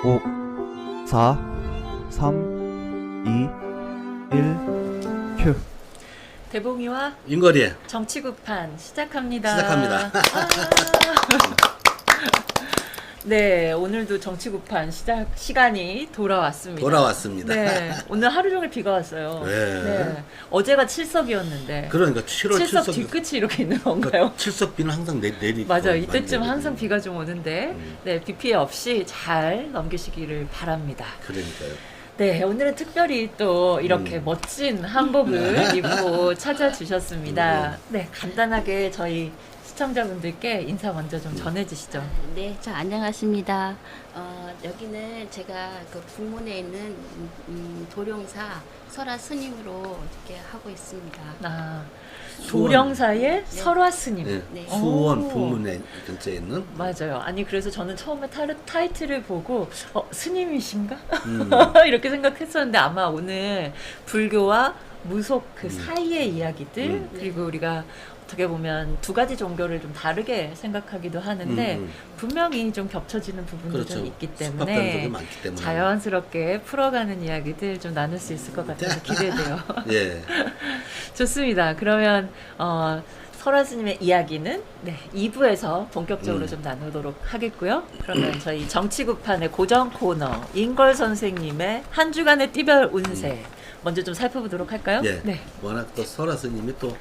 5, 4, 3, 2, 1, 큐. 대봉이와 인거리에 정치구판 시작합니다. 시작합니다. 네, 오늘도 정치구판 시간이 돌아왔습니다. 돌아왔습니다. 네, 오늘 하루 종일 비가 왔어요. 네. 어제가 칠석이었는데. 그러니까 7월 칠석 7석 뒤끝이 이렇게 있는 건가요? 칠석비는 항상 내리고 맞아요. 이때쯤 항상 비가 좀 오는데, 네, 비 피해 없이 잘 넘기시기를 바랍니다. 그러니까요. 네, 오늘은 특별히 또 이렇게 멋진 한복을 입고 찾아주셨습니다. 네, 간단하게 저희 시청자분들께 인사 먼저 좀 전해주시죠. 네, 저 안녕하십니다. 여기는 제가 그 북문에 있는 도룡사 설화 스님으로 이렇게 하고 있습니다. 아, 수원. 도령사의 설화 스님. 네. 네. 수원 오. 북문에 근처에 있는 맞아요. 아니 그래서 저는 처음에 타이틀을 보고 스님이신가? 음. 이렇게 생각했었는데 아마 오늘 불교와 무속 그 사이의 이야기들 그리고 우리가 어떻게 보면 두 가지 종교를 좀 다르게 생각하기도 하는데 분명히 좀 겹쳐지는 부분도 그렇죠. 좀 있기 숙박되는 때문에 적이 많기 때문에 자연스럽게 풀어가는 이야기들 좀 나눌 수 있을 것 같아서 기대돼요. 예. 좋습니다. 그러면 설화 스님의 이야기는 2부에서 본격적으로 좀 나누도록 하겠고요. 그러면 저희 정치구판의 고정 코너 인걸 선생님의 한 주간의 띠별 운세 먼저 좀 살펴보도록 할까요? 예. 네. 워낙 또 설화 스님이 또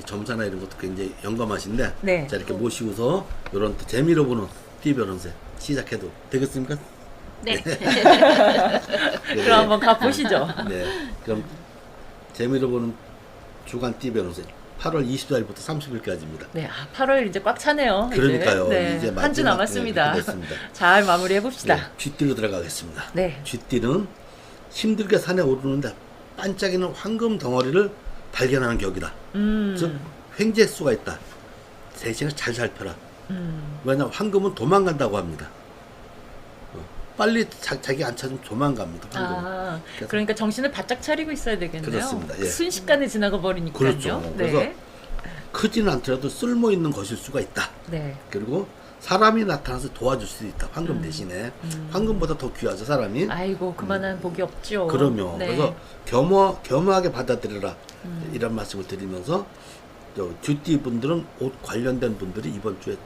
점사나 이런 것도 굉장히 영감하신데 네. 자 이렇게 모시고서 이런 또 재미로 보는 띠별운세 시작해도 되겠습니까? 네. 네. 그럼 한번 가보시죠. 네. 그럼 재미로 보는 주간 띠별운세 8월 24일부터 30일까지입니다. 네, 8월 이제 꽉 차네요. 그러니까요. 이제 이제 한 주 마지막, 남았습니다. 네, 됐습니다. 잘 마무리해 봅시다. 네, 쥐띠로 들어가겠습니다. 네. 쥐띠는 힘들게 산에 오르는데 반짝이는 황금 덩어리를 발견하는 격이다. 즉 횡재수가 있다. 대신에 잘 살펴라. 왜냐하면 황금은 도망간다고 합니다. 빨리 자기 안 찾으면 도망갑니다. 황금은. 아, 그러니까 정신을 바짝 차리고 있어야 되겠네요. 그렇습니다. 예. 순식간에 지나가 버리니까요. 그렇죠. 그래서 네. 크지는 않더라도 쓸모 있는 것일 수가 있다. 네. 그리고 사람이 나타나서 도와줄 수 있다. 황금 대신에 황금보다 더 귀하죠 사람이. 아이고 그만한 복이 없죠. 그럼요. 네. 그래서 겸허하게 받아들여라 이런 말씀을 드리면서 쥐띠 분들은 옷 관련된 분들이 이번 주에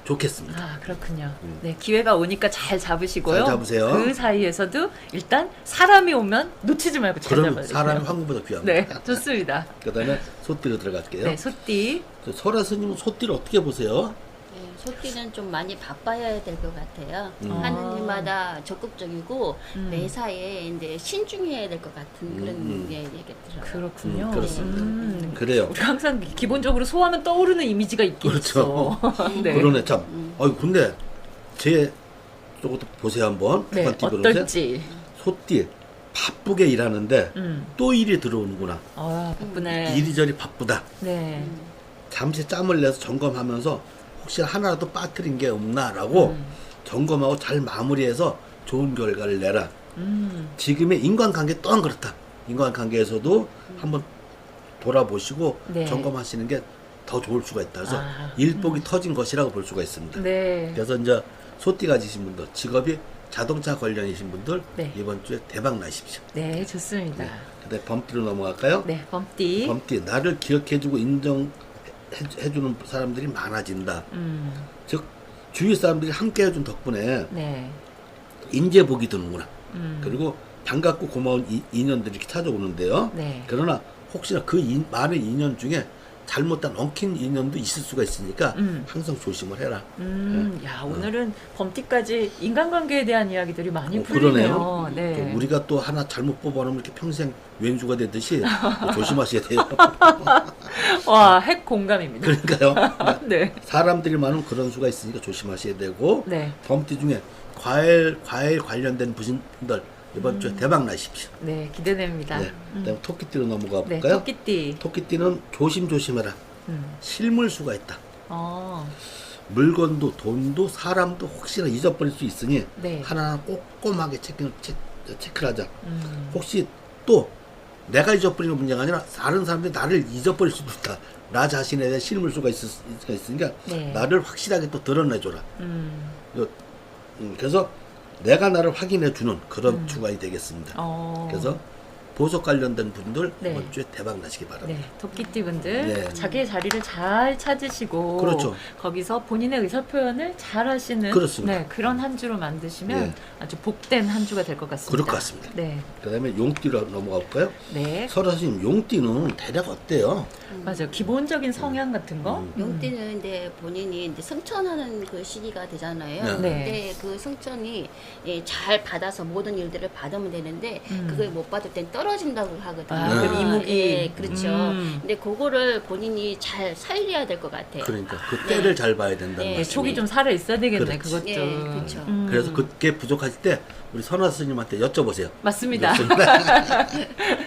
좋겠습니다. 아 그렇군요. 네 기회가 오니까 잘 잡으시고요. 잘 잡으세요. 그 사이에서도 일단 사람이 오면 놓치지 말고 잘 그럼 잡아야 돼요. 사람이 황금보다 귀합니다. 네 좋습니다. 그다음에 소띠로 들어갈게요. 네 소띠. 설화 스님은 소띠를 어떻게 보세요? 네, 소띠는 좀 많이 바빠야 될 것 같아요. 하는 일마다 적극적이고 매사에 이제 신중해야 될 것 같은 그런 얘기 들어요. 그렇군요. 그렇습니다. 그래요. 우리가 항상 기본적으로 소하면 떠오르는 이미지가 있긴 그렇죠. 있어. 네. 그러네 참. 근데 제 저것도 보세요 한번. 네 주간 띠별운세. 어떨지. 소띠 바쁘게 일하는데 또 일이 들어오는구나. 아 바쁘네. 이리저리 바쁘다. 네. 잠시 짬을 내서 점검하면서 혹시 하나라도 빠뜨린 게 없나라고 점검하고 잘 마무리해서 좋은 결과를 내라. 지금의 인간관계 또한 그렇다. 인간관계에서도 한번 돌아보시고 네. 점검하시는 게 더 좋을 수가 있다. 그래서 아, 일복이 터진 것이라고 볼 수가 있습니다. 네. 그래서 이제 소띠 가지신 분들, 직업이 자동차 관련이신 분들 네. 이번 주에 대박 나십시오. 네 좋습니다. 그다음에 범띠로 넘어갈까요? 네 범띠. 범띠 나를 기억해주고 인정해주는 사람들이 많아진다. 즉 주위 사람들이 함께 해준 덕분에 네. 인재복이 드는구나. 그리고 반갑고 고마운 인연들이 이렇게 찾아오는데요. 네. 그러나 혹시나 그 많은 인연 중에 잘못된 엉킨 인연도 있을 수가 있으니까 항상 조심을 해라. 야 오늘은 범띠까지 인간관계에 대한 이야기들이 많이 풀리네요. 그러네요. 네. 또 우리가 또 하나 잘못 뽑아놓으면 이렇게 평생 왼수가 되듯이 조심하셔야 돼요. 와 핵 공감입니다. 그러니까요. 네. 사람들이 많은 그런 수가 있으니까 조심하셔야 되고 네. 범띠 중에 과일 관련된 분들 이번 주에 대박 나십시오. 네 기대됩니다. 네. 그다음 토끼띠로 넘어가 네 볼까요? 토끼띠. 토끼띠는 조심해라. 실물수가 있다. 물건도 돈도 사람도 혹시나 잊어버릴 수 있으니 네. 하나하나 꼼꼼하게 체크를 하자. 혹시 또 내가 잊어버리는 문제가 아니라 다른 사람들이 나를 잊어버릴 수도 있다. 나 자신에 대한 실물수가 있으니까 네. 나를 확실하게 또 드러내줘라. 그래서 내가 나를 확인해 주는 그런 주간이 되겠습니다. 어. 그래서 보석 관련된 분들 네. 이번 주에 대박 나시기 바랍니다. 네, 토끼띠 분들 네. 자기의 자리를 잘 찾으시고 그렇죠. 거기서 본인의 의사 표현을 잘 하시는 그렇습니다. 네, 그런 한 주로 만드시면 네. 아주 복된 한 주가 될 것 같습니다. 그럴 것 같습니다. 네, 그다음에 용띠로 넘어가 볼까요? 네, 설아스님 용띠는 대략 어때요? 맞아요. 기본적인 성향 같은 거. 용띠는 이제 본인이 이제 승천하는 그 시기가 되잖아요. 네. 근데 그 승천이 잘 받아서 모든 일들을 받으면 되는데 그걸 못 받을 땐 떨어진다고 하거든요. 아, 그 이목이. 예, 그렇죠. 근데 그거를 본인이 잘 살려야 될 것 같아요. 그러니까 그 때를 잘 봐야 된다는 네, 네, 말씀. 촉이 좀 살아 있어야 되겠네. 그렇지. 그것도. 예, 그렇죠. 그래서 그게 부족하실 때 우리 선화 스님한테 여쭤보세요. 맞습니다.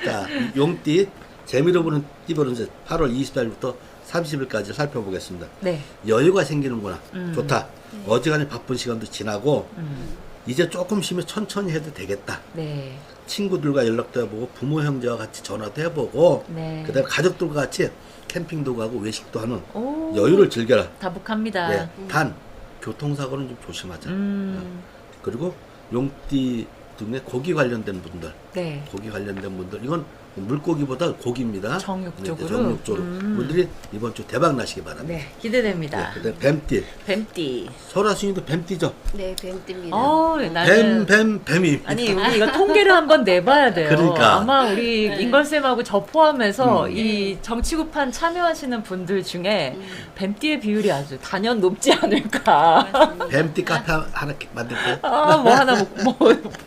자, 용띠 재미로 보는 띠벌은 이제 8월 20일부터 30일까지 살펴보겠습니다. 네. 여유가 생기는구나. 좋다. 네. 어지간히 바쁜 시간도 지나고 이제 조금 쉬면 천천히 해도 되겠다. 네. 친구들과 연락도 해보고 부모 형제와 같이 전화도 해보고 네. 그다음에 가족들과 같이 캠핑도 가고 외식도 하는 오, 여유를 즐겨라. 다복합니다. 네. 단 교통사고는 좀 조심하자. 그리고 용띠 등의 고기 관련된 분들, 네. 고기 관련된 분들 이건 물고기보다 고기입니다. 정육 쪽으로? 정육 쪽으로 분들이 이번 주 대박 나시기 바랍니다. 네, 기대됩니다. 네, 그다음 뱀띠, 뱀띠. 설아순이도 뱀띠죠. 네, 뱀띠입니다. 나는 뱀이. 아니 우리 이거 통계를 한번 내봐야 돼요. 그러니까. 아마 우리 인걸쌤하고 저 포함해서 이 정치구판 참여하시는 분들 중에 뱀띠의 비율이 아주 단연 높지 않을까. 뱀띠 카페 하나 만들게요. 아, 뭐 하나 뭐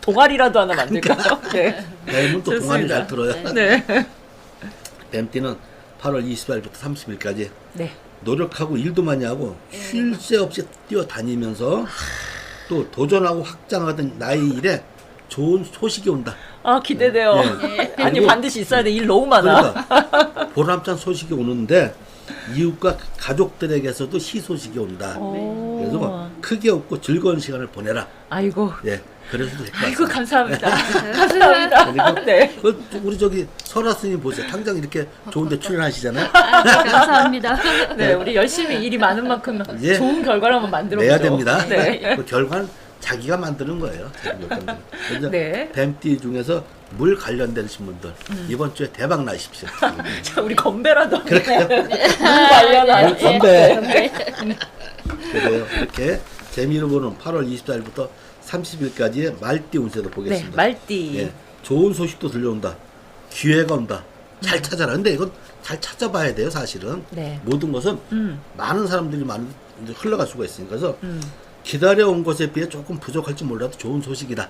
동아리라도 하나 만들까요? 네. 뱀은 또 동안이 좋습니다. 잘 들어요. 네. 뱀띠는 8월 20일부터 30일까지 네. 노력하고 일도 많이 하고 쉴 새 없이 뛰어다니면서 또 도전하고 확장하던 나의 일에 좋은 소식이 온다. 아, 기대돼요. 네. 아니 그리고 반드시 있어야 돼. 일 너무 많아. 그러니까 보람찬 소식이 오는데 이웃과 가족들에게서도 희소식이 온다. 오. 그래서 크게 웃고 즐거운 시간을 보내라. 아이고. 예, 그래서 될 것 아이고 같습니다. 감사합니다. 감사합니다. 그리고 네. 우리 저기 설아 스님 보세요. 당장 이렇게 좋은데 출연하시잖아요. 감사합니다. 네, 우리 열심히 일이 많은 만큼 예. 좋은 결과를 한번 만들어 내야 보죠. 됩니다. 네. 그 결과는 자기가 만드는 거예요. 자기 결과는. 그래서 네. 뱀띠 중에서 물 관련되신 분들 이번 주에 대박 나십시오. 자, 우리 건배라도 그럴까요? 관련한 건배. 그래요. 이렇게 재미로 보는 8월 24일부터 30일까지의 말띠 운세도 네, 보겠습니다. 말띠. 예, 좋은 소식도 들려온다. 기회가 온다. 잘 찾아라. 근데 이건 잘 찾아봐야 돼요, 사실은. 네. 모든 것은 많은 사람들이 이제 흘러갈 수가 있으니까. 그래서 기다려온 것에 비해 조금 부족할지 몰라도 좋은 소식이다.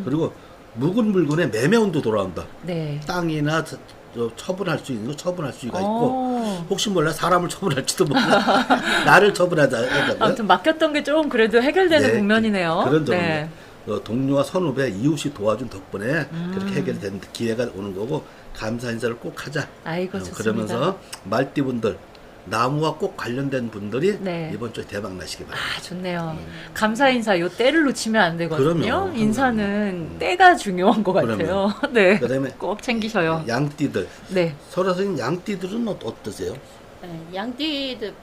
그리고 묵은 물건에 매매운도 돌아온다. 네. 땅이나 처분할 수 있는 거 처분할 수가 오. 있고 혹시 몰라 사람을 처분할지도 몰라. 나를 처분하자. 아무튼 맡겼던 게 좀 그래도 해결되는 네, 국면이네요. 그런 점은 네. 동료와 선후배, 이웃이 도와준 덕분에 그렇게 해결된 기회가 오는 거고 감사 인사를 꼭 하자. 아이고, 좋습니다. 그러면서 말띠분들 나무와 꼭 관련된 분들이 네. 이번 주에 대박 나시기 바랍니다. 아, 좋네요. 감사 인사 요 때를 놓치면 안 되거든요. 그럼요. 인사는 때가 중요한 것 같아요. 네. 그다음에 꼭 챙기셔요. 양띠들, 네. 설아선생님 양띠들은 어떠세요? 네,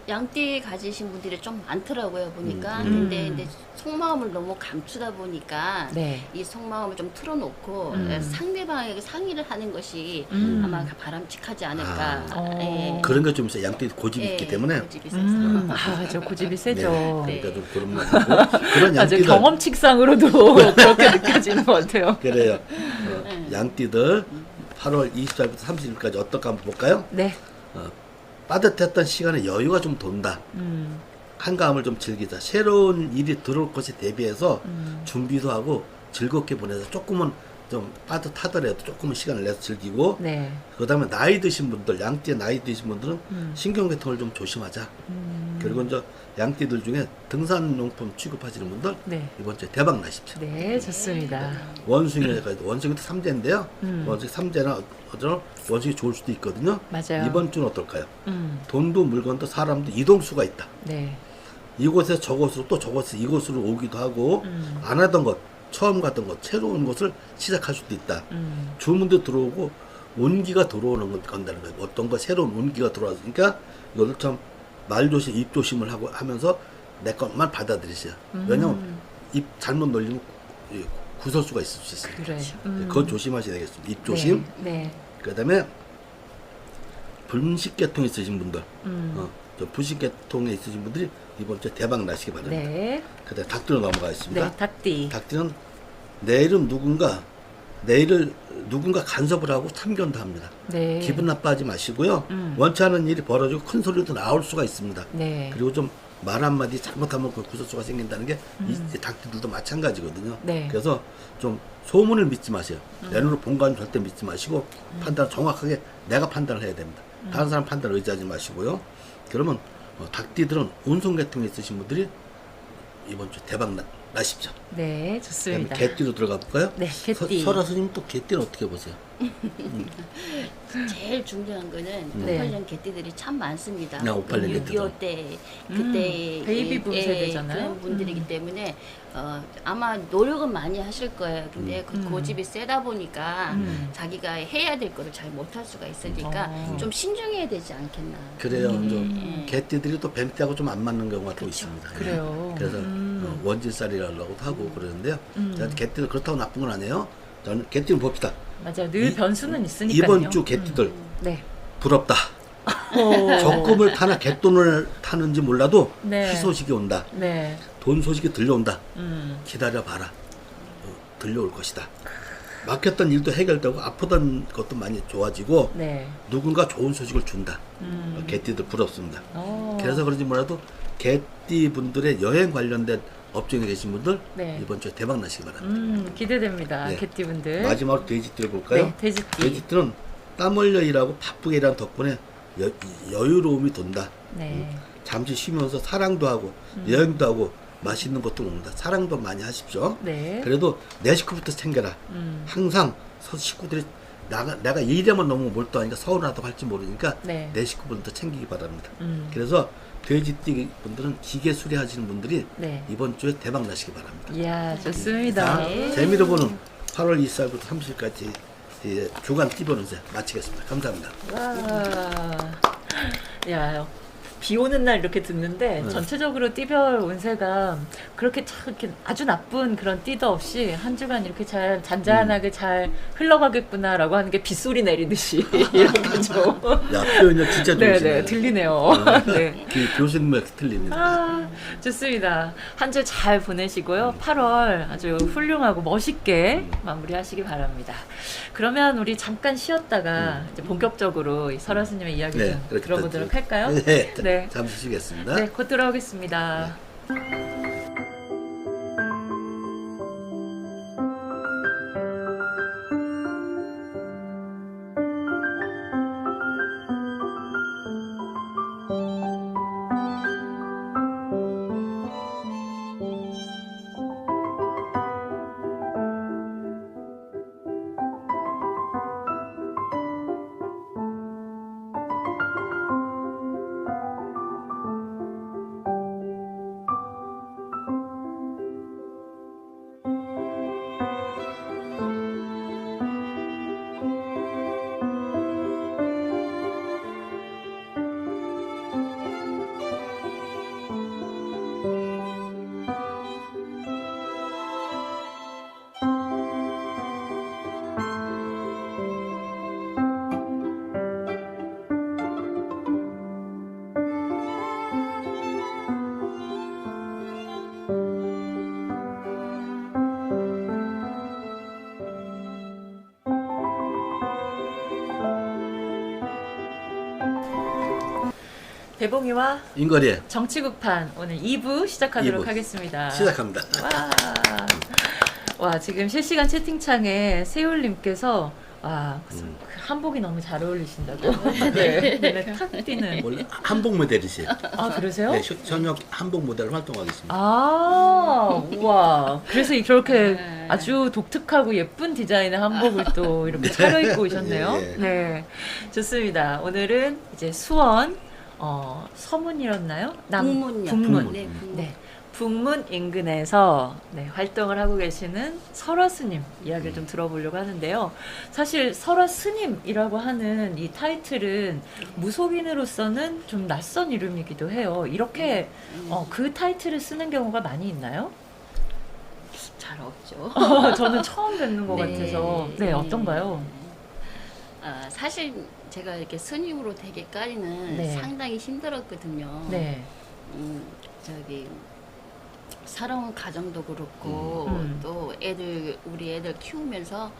양띠 가지신 분들이 좀 많더라고요 보니까. 근데 이제 속마음을 너무 감추다 보니까 네. 이 속마음을 좀 틀어놓고 상대방에게 상의를 하는 것이 아마 바람직하지 않을까. 어. 그런 게 좀 있어요. 양띠 고집이 있기 때문에. 고집이 세서. 아, 저 고집이 세죠. 네, 그러니까 좀 그런 말이고 그런 아주 양띠들 경험칙상으로도 그렇게 느껴지는 것 같아요. 그래요. 양띠들 8월 24일부터 30일까지 어떨까 한번 볼까요? 네. 빠듯했던 시간에 여유가 좀 돈다. 한가함을 좀 즐기자. 새로운 일이 들어올 것에 대비해서 준비도 하고 즐겁게 보내서 조금은 좀 빠듯하더라도 조금은 시간을 내서 즐기고 네. 그 다음에 나이 드신 분들, 양띠에 나이 드신 분들은 신경계통을 좀 조심하자. 그리고 이제 양띠들 중에 등산용품 취급하시는 분들 네. 이번 주에 대박 나십시오. 네, 좋습니다. 원숭이도 삼재인데요. 원숭이 삼재나 원숭이 좋을 수도 있거든요. 맞아요. 이번 주는 어떨까요? 돈도 물건도 사람도 이동수가 있다. 네. 이곳에서 저곳으로 또 저곳에서 이곳으로 오기도 하고 안 하던 것, 처음 갔던 것, 새로운 것을 시작할 수도 있다. 주문도 들어오고 온기가 들어오는 건다는 거예요. 어떤 거 새로운 온기가 들어왔으니까 이것을 참 말조심, 입조심을 하고 하면서 내 것만 받아들이세요. 왜냐면 입 잘못 놀리면 구설수가 있을 수 있어요. 그래. 그건 조심하셔야 되겠습니다. 입 조심. 네. 그다음에 불식계통 있으신 분들, 저 불식계통에 있으신 분들이 이번 주에 대박 나시기 바랍니다. 네. 그다음에 닭띠로 넘어가겠습니다. 네. 닭띠. 닭띠는 내일은 내일을 누군가 간섭을 하고 참견도 합니다. 네. 기분 나빠하지 마시고요. 원치 않은 일이 벌어지고 큰 소리도 나올 수가 있습니다. 네. 그리고 좀 말 한마디 잘못하면 그 구설수가 생긴다는 게 이 닭들도 마찬가지거든요. 네. 그래서 좀 소문을 믿지 마세요. 내 눈으로 본 건 절대 믿지 마시고 판단을 정확하게 내가 판단을 해야 됩니다. 다른 사람 판단을 의지하지 마시고요. 그러면 닭띠들은 운송계통에 있으신 분들이 이번 주 대박 나십시오. 네. 그다음에 좋습니다. 개띠로 들어가 볼까요? 네. 개띠. 설아 스님 또 개띠는 어떻게 보세요? 제일 중요한 거는 네. 58년 개띠들이 참 많습니다. 58년 개띠들. 6.25 때 그때 베이비 붐 세대잖아요. 그런 분들이기 때문에 아마 노력은 많이 하실 거예요. 근데 그 고집이 세다 보니까 자기가 해야 될 거를 잘 못할 수가 있으니까 좀 신중해야 되지 않겠나. 그래요. 좀 개띠들이 또 뱀띠하고 좀 안 맞는 경우가 또 있습니다. 그래요. 그래서 원진살이라고 하고 그러는데요. 제가 개띠도 그렇다고 나쁜 건 아니에요. 저는 개띠는 봅시다. 맞아요. 늘 변수는 있으니까요. 이번 주 개띠들 네. 부럽다. 적금을 타나 개돈을 타는지 몰라도 네. 희소식이 온다. 네. 돈 소식이 들려온다. 기다려봐라. 들려올 것이다. 막혔던 일도 해결되고 아프던 것도 많이 좋아지고 네. 누군가 좋은 소식을 준다. 개띠들 부럽습니다. 그래서 그런지 몰라도 개띠 분들의 여행 관련된 업종에 계신 분들 네. 이번 주에 대박 나시기 바랍니다. 기대됩니다. 네. 개띠분들. 마지막으로 돼지띠를 볼까요? 네, 돼지띠. 돼지띠는 땀 흘려 일하고 바쁘게 일하는 덕분에 여유로움이 돈다. 네. 잠시 쉬면서 사랑도 하고 여행도 하고 맛있는 것도 먹는다. 사랑도 많이 하십시오. 네. 그래도 내 식구부터 챙겨라. 항상 식구들이 내가 일에만 너무 몰두하니까 서운하다고 할지 모르니까 네. 내 식구분부터 챙기기 바랍니다. 그래서 돼지띠 분들은 기계 수리하시는 분들이 네. 이번 주에 대박 나시기 바랍니다. 이야, 좋습니다. 자, 재미로 보는 8월 24일부터 30일까지 주간 띠보는 새 마치겠습니다. 감사합니다. 와. 야, 비 오는 날 이렇게 듣는데 전체적으로 띠별 운세가 그렇게 참 이렇게 아주 나쁜 그런 띠도 없이 한 주간 이렇게 잘 잔잔하게 잘 흘러가겠구나라고 하는 게 빗소리 내리듯이 이렇게 좀 야, 표현이 진짜 좋으시네. 네네 들리네요. 네. 교수님의 틀립니다. 아, 좋습니다. 한 주 잘 보내시고요. 8월 아주 훌륭하고 멋있게 마무리하시기 바랍니다. 그러면 우리 잠깐 쉬었다가 이제 본격적으로 이 설아 스님의 이야기 네, 좀 그렇게 들어보도록 할까요? 네, 네. 잠시 쉬겠습니다. 네, 곧 돌아오겠습니다. 대봉이와 인거리에 정치구판 오늘 2부 시작하도록 2부 하겠습니다. 시작합니다. 와, 지금 실시간 채팅창에 세율님께서 와, 그 한복이 너무 잘 어울리신다고. 네. 눈에 탁 띄는. 원래 한복 모델이세요. 아, 그러세요? 네, 현역 한복 모델 활동하겠습니다. 아, 우와. 그래서 그렇게 아주 독특하고 예쁜 디자인의 한복을 또 이렇게 차려입고 오셨네요. 예, 예. 네. 좋습니다. 오늘은 이제 수원, 서문이었나요? 북문요. 북문. 네, 북문. 네. 북문 인근에서 네, 활동을 하고 계시는 설화 스님 이야기를 좀 들어보려고 하는데요. 사실 설화 스님이라고 하는 이 타이틀은 무속인으로서는 좀 낯선 이름이기도 해요. 이렇게 그 타이틀을 쓰는 경우가 많이 있나요? 잘 없죠. 저는 처음 뵙는 것 네. 같아서. 네, 어떤가요? 사실 제가 이렇게 스님으로 되기까지는 네. 상당히 힘들었거든요. 네. 저기 살아온 가정도 그렇고 또 우리 애들 키우면서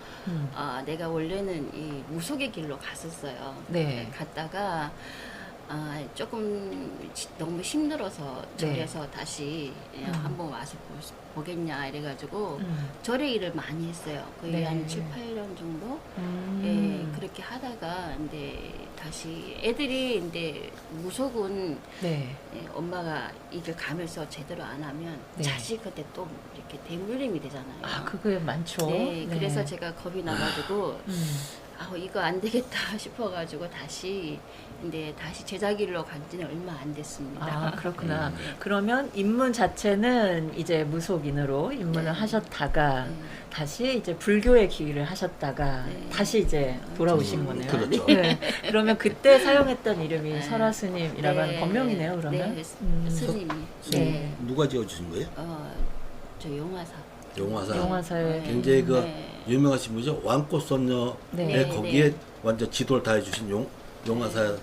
내가 원래는 이 무속의 길로 갔었어요. 네. 갔다가 조금 너무 힘들어서 네. 절에서 다시 한번 와서 보겠냐 이래가지고 음. 절의 일을 많이 했어요. 거의 네. 한 7, 8년 정도. 음. 예, 그렇게 하다가 이제 다시 애들이 이제 무속은 네. 엄마가 이걸 가면서 제대로 안 하면 네. 자식한테 또 이렇게 대물림이 되잖아요. 아, 그게 많죠. 네, 그래서 제가 겁이 나가지고 음. 이거 안 되겠다 싶어가지고 다시 제자길로 간 지는 얼마 안 됐습니다. 아, 그렇구나. 네. 그러면 입문 자체는 이제 무속인으로 입문을 네. 하셨다가 네. 다시 이제 불교의 기회를 하셨다가 네. 다시 이제 돌아오신 거네요. 그렇죠. 네. 그러면 그때 사용했던 이름이 네. 설화스님이라고 하는 법명이네요. 그러면. 네, 음. 스님이. 네. 누가 지어주신 거예요? 저 용화사. 용화사. 용화사의 굉장히 그 네. 유명하신 분이죠. 왕꽃선녀의 네. 거기에 네. 완전 지도를 다 해주신 용화사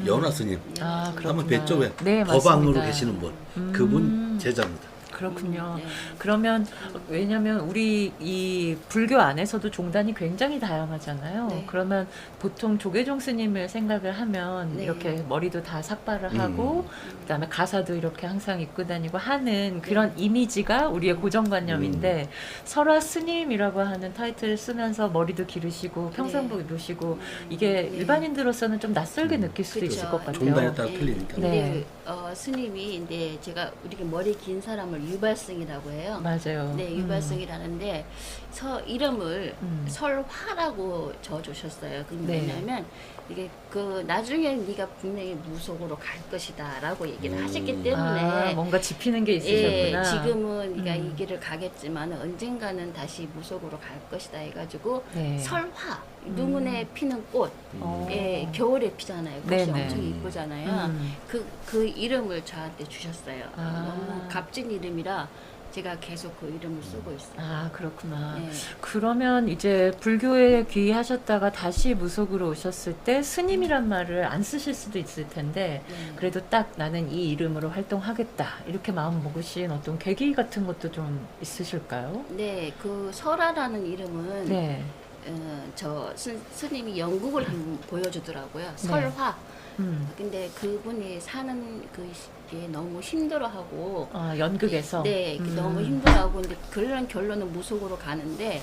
연화 스님. 아, 그렇구나. 한번 뵀죠 왜? 네, 법왕으로 맞습니다. 계시는 분. 음. 그분 제자입니다. 그렇군요. 네. 그러면 왜냐하면 우리 이 불교 안에서도 종단이 굉장히 다양하잖아요. 네. 그러면 보통 조계종 스님을 생각을 하면 네. 이렇게 머리도 다 삭발을 하고 그다음에 가사도 이렇게 항상 입고 다니고 하는 그런 이미지가 우리의 고정관념인데 설화 스님이라고 하는 타이틀을 쓰면서 머리도 기르시고 평상복 입으시고 이게 네. 일반인들로서는 좀 낯설게 느낄 수도 그쵸. 있을 것 같아요. 종단에 따라 네. 틀리니까. 네. 근데 스님이 이제 제가 우리 머리 긴 사람을 유발승이라고 해요. 맞아요. 네, 유발승이라는데 이름을 음. 설화라고 지어주셨어요. 네. 왜냐하면 이게 나중에 네가 분명히 무속으로 갈 것이다라고 얘기를 하셨기 때문에 뭔가 짚히는 게 예, 있으셨구나. 지금은 네가 이 길을 가겠지만 언젠가는 다시 무속으로 갈 것이다 해가지고 네. 설화 눈에 피는 꽃 어. 예, 겨울에 피잖아요. 꽃이 네네. 엄청 이쁘잖아요. 음. 그 이름을 저한테 주셨어요. 아. 너무 값진 이름이라 제가 계속 그 이름을 쓰고 있어요. 아, 그렇구나. 네. 그러면 이제 불교에 귀의하셨다가 다시 무속으로 오셨을 때 스님이란 말을 안 쓰실 수도 있을 텐데 네. 그래도 딱 나는 이 이름으로 활동하겠다 이렇게 마음 먹으신 어떤 계기 같은 것도 좀 있으실까요? 네, 그 설화라는 이름은 네. 저 스님이 연극을 한번 보여주더라고요. 설화. 근데 그분이 사는 그게 너무 힘들어하고 연극에서. 네, 너무 힘들어하고 근데 그런 결론은 무속으로 가는데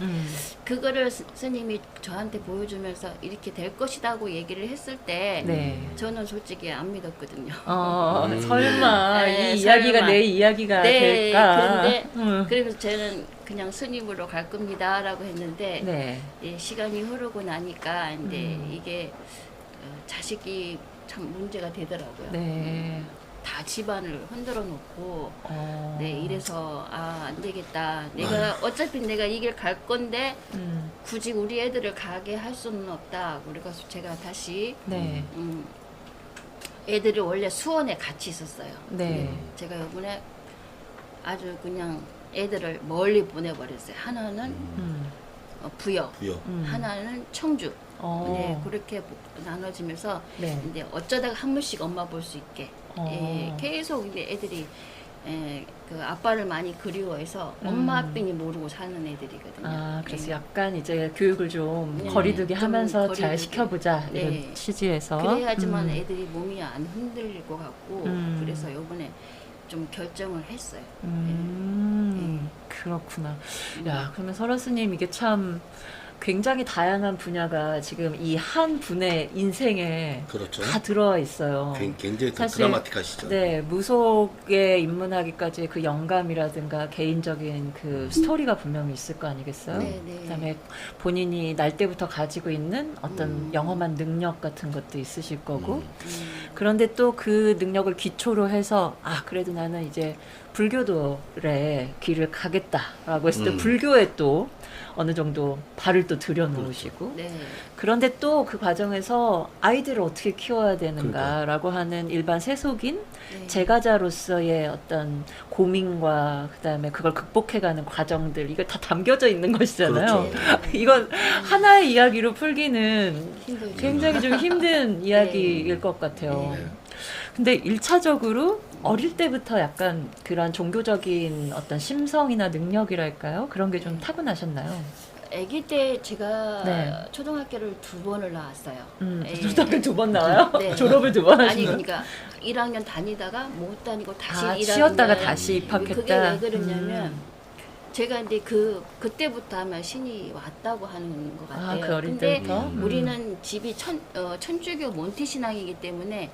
그거를 스님이 저한테 보여주면서 이렇게 될 것이라고 얘기를 했을 때 네. 저는 솔직히 안 믿었거든요. 설마 네, 이 이야기가 설마. 내 이야기가 네, 될까? 그런데 그래서 저는 그냥 스님으로 갈 겁니다라고 했는데 네. 예, 시간이 흐르고 나니까 이제 이게 자식이 참 문제가 되더라고요. 네. 다 집안을 흔들어 놓고 네, 이래서 안 되겠다. 어차피 내가 이 길 갈 건데 굳이 우리 애들을 가게 할 수는 없다. 그래서 제가 다시 네. 애들이 원래 수원에 같이 있었어요. 네. 근데 제가 이번에 아주 그냥 애들을 멀리 보내버렸어요. 하나는 부여, 하나는 청주. 네, 그렇게 나눠지면서 네. 이제 어쩌다가 한 번씩 엄마 볼 수 있게 어. 계속 이제 애들이 그 아빠를 많이 그리워해서 엄마 아빠니 모르고 사는 애들이거든요. 아, 그래서 네. 약간 이제 교육을 좀 네, 거리두기 좀 하면서 잘 거리두기. 시켜보자 이런 네. 취지에서. 그래야지만 애들이 몸이 안 흔들릴 것 같고 그래서 음. 요번에 좀 결정을 했어요. 그렇구나. 야, 그러면 설화 스님 이게 참 굉장히 다양한 분야가 지금 이 한 분의 인생에 그렇죠. 다 들어와 있어요. 굉장히 사실, 드라마틱하시죠. 네, 무속에 입문하기까지 그 영감이라든가 개인적인 그 스토리가 분명히 있을 거 아니겠어요? 네, 네. 그다음에 본인이 날 때부터 가지고 있는 어떤 영험한 능력 같은 것도 있으실 거고 그런데 또 그 능력을 기초로 해서 그래도 나는 이제 불교도의 길을 가겠다라고 했을 때 음. 불교에 또 어느 정도 발을 또 들여놓으시고 네. 그런데 또 그 과정에서 아이들을 어떻게 키워야 되는가라고 하는 일반 세속인 네. 제가자로서의 어떤 고민과 그다음에 그걸 극복해가는 과정들 이거 다 담겨져 있는 것이잖아요. 그렇죠. 이건 하나의 이야기로 풀기는 힘들죠. 굉장히 좀 힘든 이야기일 것 같아요. 네. 근데 일차적으로 어릴 때부터 약간 그런 종교적인 어떤 심성이나 능력이랄까요? 그런 게 좀 타고나셨나요? 아기 때 제가 네. 초등학교를 2번을 나왔어요. 예. 초등학교 2번 나와요? 네. 졸업을 2번 아니 하시는 그러니까 1학년 다니다가 못 다니고 다시 아, 1학년 쉬었다가 다시 입학했다. 그게 왜 그러냐면 제가 근데 그때부터 아마 신이 왔다고 하는 것 아, 같아요. 그 어릴 근데 때부터? 우리는 집이 천주교 몬티 신앙이기 때문에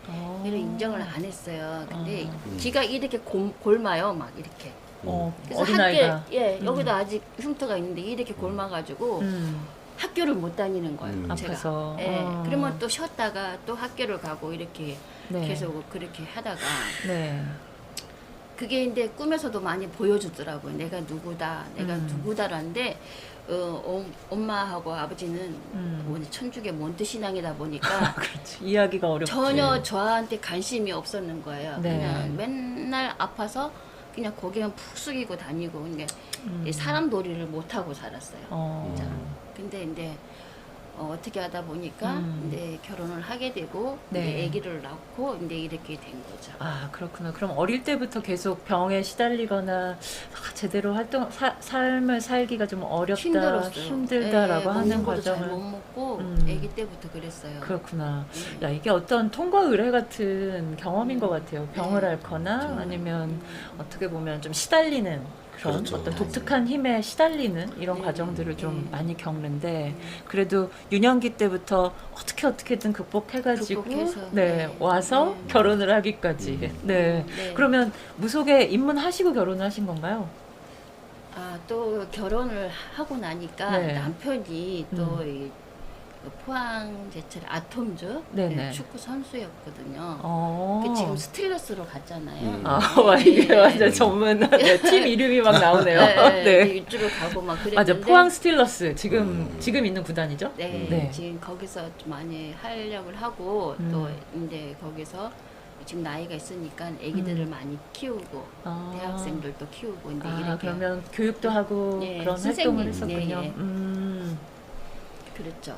이를 인정을 안 했어요. 근데 지가 이렇게 골마요, 막 이렇게. 그래서 어린아이가. 여기도 아직 흉터가 있는데 이렇게 골마가지고 학교를 못 다니는 거예요. 제가. 아파서. 예. 그러면 또 쉬었다가 또 학교를 가고 이렇게 네. 계속 그렇게 하다가 네. 그게 이제 꿈에서도 많이 보여주더라고요. 내가 누구다, 내가 누구다라는데 엄마하고 아버지는 뭐지, 천주교 몬트 신앙이다 보니까 그렇지. 이야기가 어렵지. 전혀 저한테 관심이 없었는 거예요. 네. 그냥 맨날 아파서 그냥 고개만 푹 숙이고 다니고 그러니까 사람 놀이를 못 하고 살았어요. 진짜. 근데 이제 어떻게 하다 보니까 이제 결혼을 하게 되고 네. 이제 아기를 낳고 이제 이렇게 된 거죠. 아, 그렇구나. 그럼 어릴 때부터 계속 병에 시달리거나 제대로 삶을 살기가 좀 어렵다, 힘들었어요. 힘들다라고 하는 먹는 것도 잘 과정을. 못 먹고 아기 때부터 그랬어요. 그렇구나. 네. 야, 이게 어떤 통과 의례 같은 경험인 것 같아요. 병을 네. 앓거나 아니면 어떻게 보면 좀 시달리는 그런 그렇죠. 어떤 독특한 힘에 시달리는 이런 네. 과정들을 좀 네. 많이 겪는데 그래도 유년기 때부터 어떻게든 극복해가지고 극복해서, 네, 네. 와서 네. 결혼을 하기까지. 네. 네. 그러면 무속에 입문하시고 결혼을 하신 건가요? 아, 또 결혼을 하고 나니까 네. 남편이 또 이 포항제철 아톰즈 네네. 축구 선수였거든요. 어. 그 지금 스틸러스로 갔잖아요. 아, 와, 이게 완전 전문 네, 팀 이름이 막 나오네요. 네. 이쪽으로 가고 막 그랬는데 맞아, 포항 스틸러스 지금 있는 구단이죠? 네, 네. 지금 거기서 좀 많이 활약을 하고 또 이제 거기서 지금 나이가 있으니까 아기들을 많이 키우고 아. 대학생들도 키우고 이제 아, 이렇게 그러면 교육도 하고 네, 그런 선생님. 활동을 했었군요. 네, 네. 그랬죠.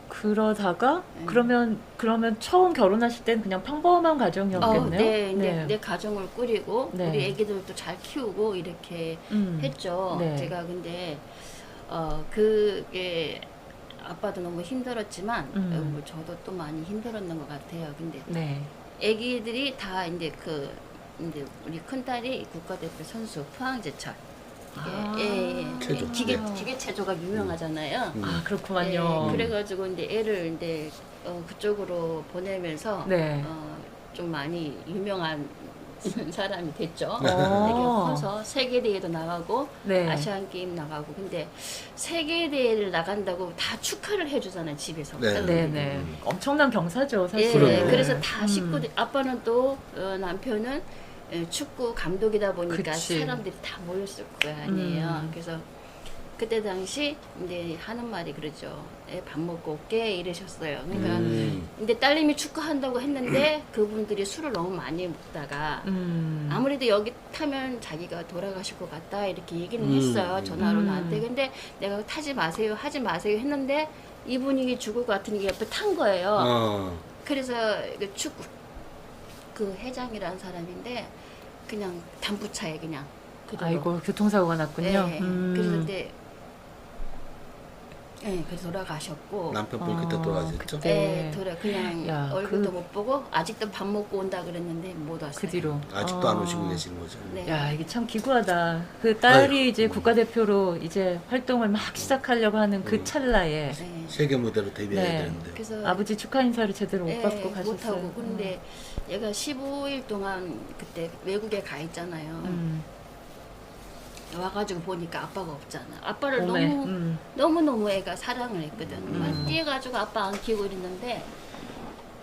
그러다가 그러면 처음 결혼하실 때는 그냥 평범한 가정이었겠네요. 네, 내 가정을 꾸리고 네. 우리 애기들도 잘 키우고 이렇게 했죠. 네. 제가 근데 그게 아빠도 너무 힘들었지만 저도 또 많이 힘들었는 것 같아요. 근데 네. 애기들이 다 이제 이제 우리 큰 딸이 국가대표 선수 포항제철. 아. 체조. 기계 체조가 유명하잖아요. 아, 그렇구만요. 네, 그래가지고 이제 애를 이제 그쪽으로 보내면서 네. 좀 많이 유명한 사람이 됐죠. 되게 어. 커서 세계 대회도 나가고 네. 아시안 게임 나가고 근데 세계 대회를 나간다고 다 축하를 해주잖아요 집에서. 네. 네네. 엄청난 경사죠, 사실. 예, 그럼요. 그래서 다 식구들 아빠는 또 남편은 축구 감독이다 보니까 그치. 사람들이 다 모였을 거 아니에요. 그래서 그때 당시 이제 하는 말이 그러죠. 밥 먹고 올게 이러셨어요. 그러니까 근데 딸님이 축구한다고 했는데 그분들이 술을 너무 많이 먹다가 아무래도 여기 타면 자기가 돌아가실 것 같다 이렇게 얘기는 했어요. 전화로 나한테. 근데 내가 타지 마세요, 하지 마세요 했는데 이분이 죽을 것 같으니까 옆에 탄 거예요. 그래서 축구 그 회장이라는 사람인데 그냥 단부차에 그냥 그대로. 아이고, 교통사고가 났군요. 네. 그래서 근데 그래서 돌아가셨고 남편분 그때 돌아가셨죠? 그때. 그냥 야, 얼굴도 못 보고 아직도 밥 먹고 온다 그랬는데 못 왔어요. 그 뒤로. 아직도 안 오시고 계신 거죠? 네. 야, 이게 참 기구하다. 그 딸이 아이고. 이제 국가대표로 이제 활동을 막 시작하려고 하는 그 찰나에 네. 세계 무대로 데뷔해야 네. 되는데. 그래서 아버지 축하 인사를 제대로 못 받고 못 가셨어요. 하고 근데 얘가 15일 동안 그때 외국에 가 있잖아요. 와가지고 보니까 아빠가 없잖아. 아빠를 오메. 너무 애가 사랑을 했거든. 막 뛰어가지고 아빠 안기고 이랬는데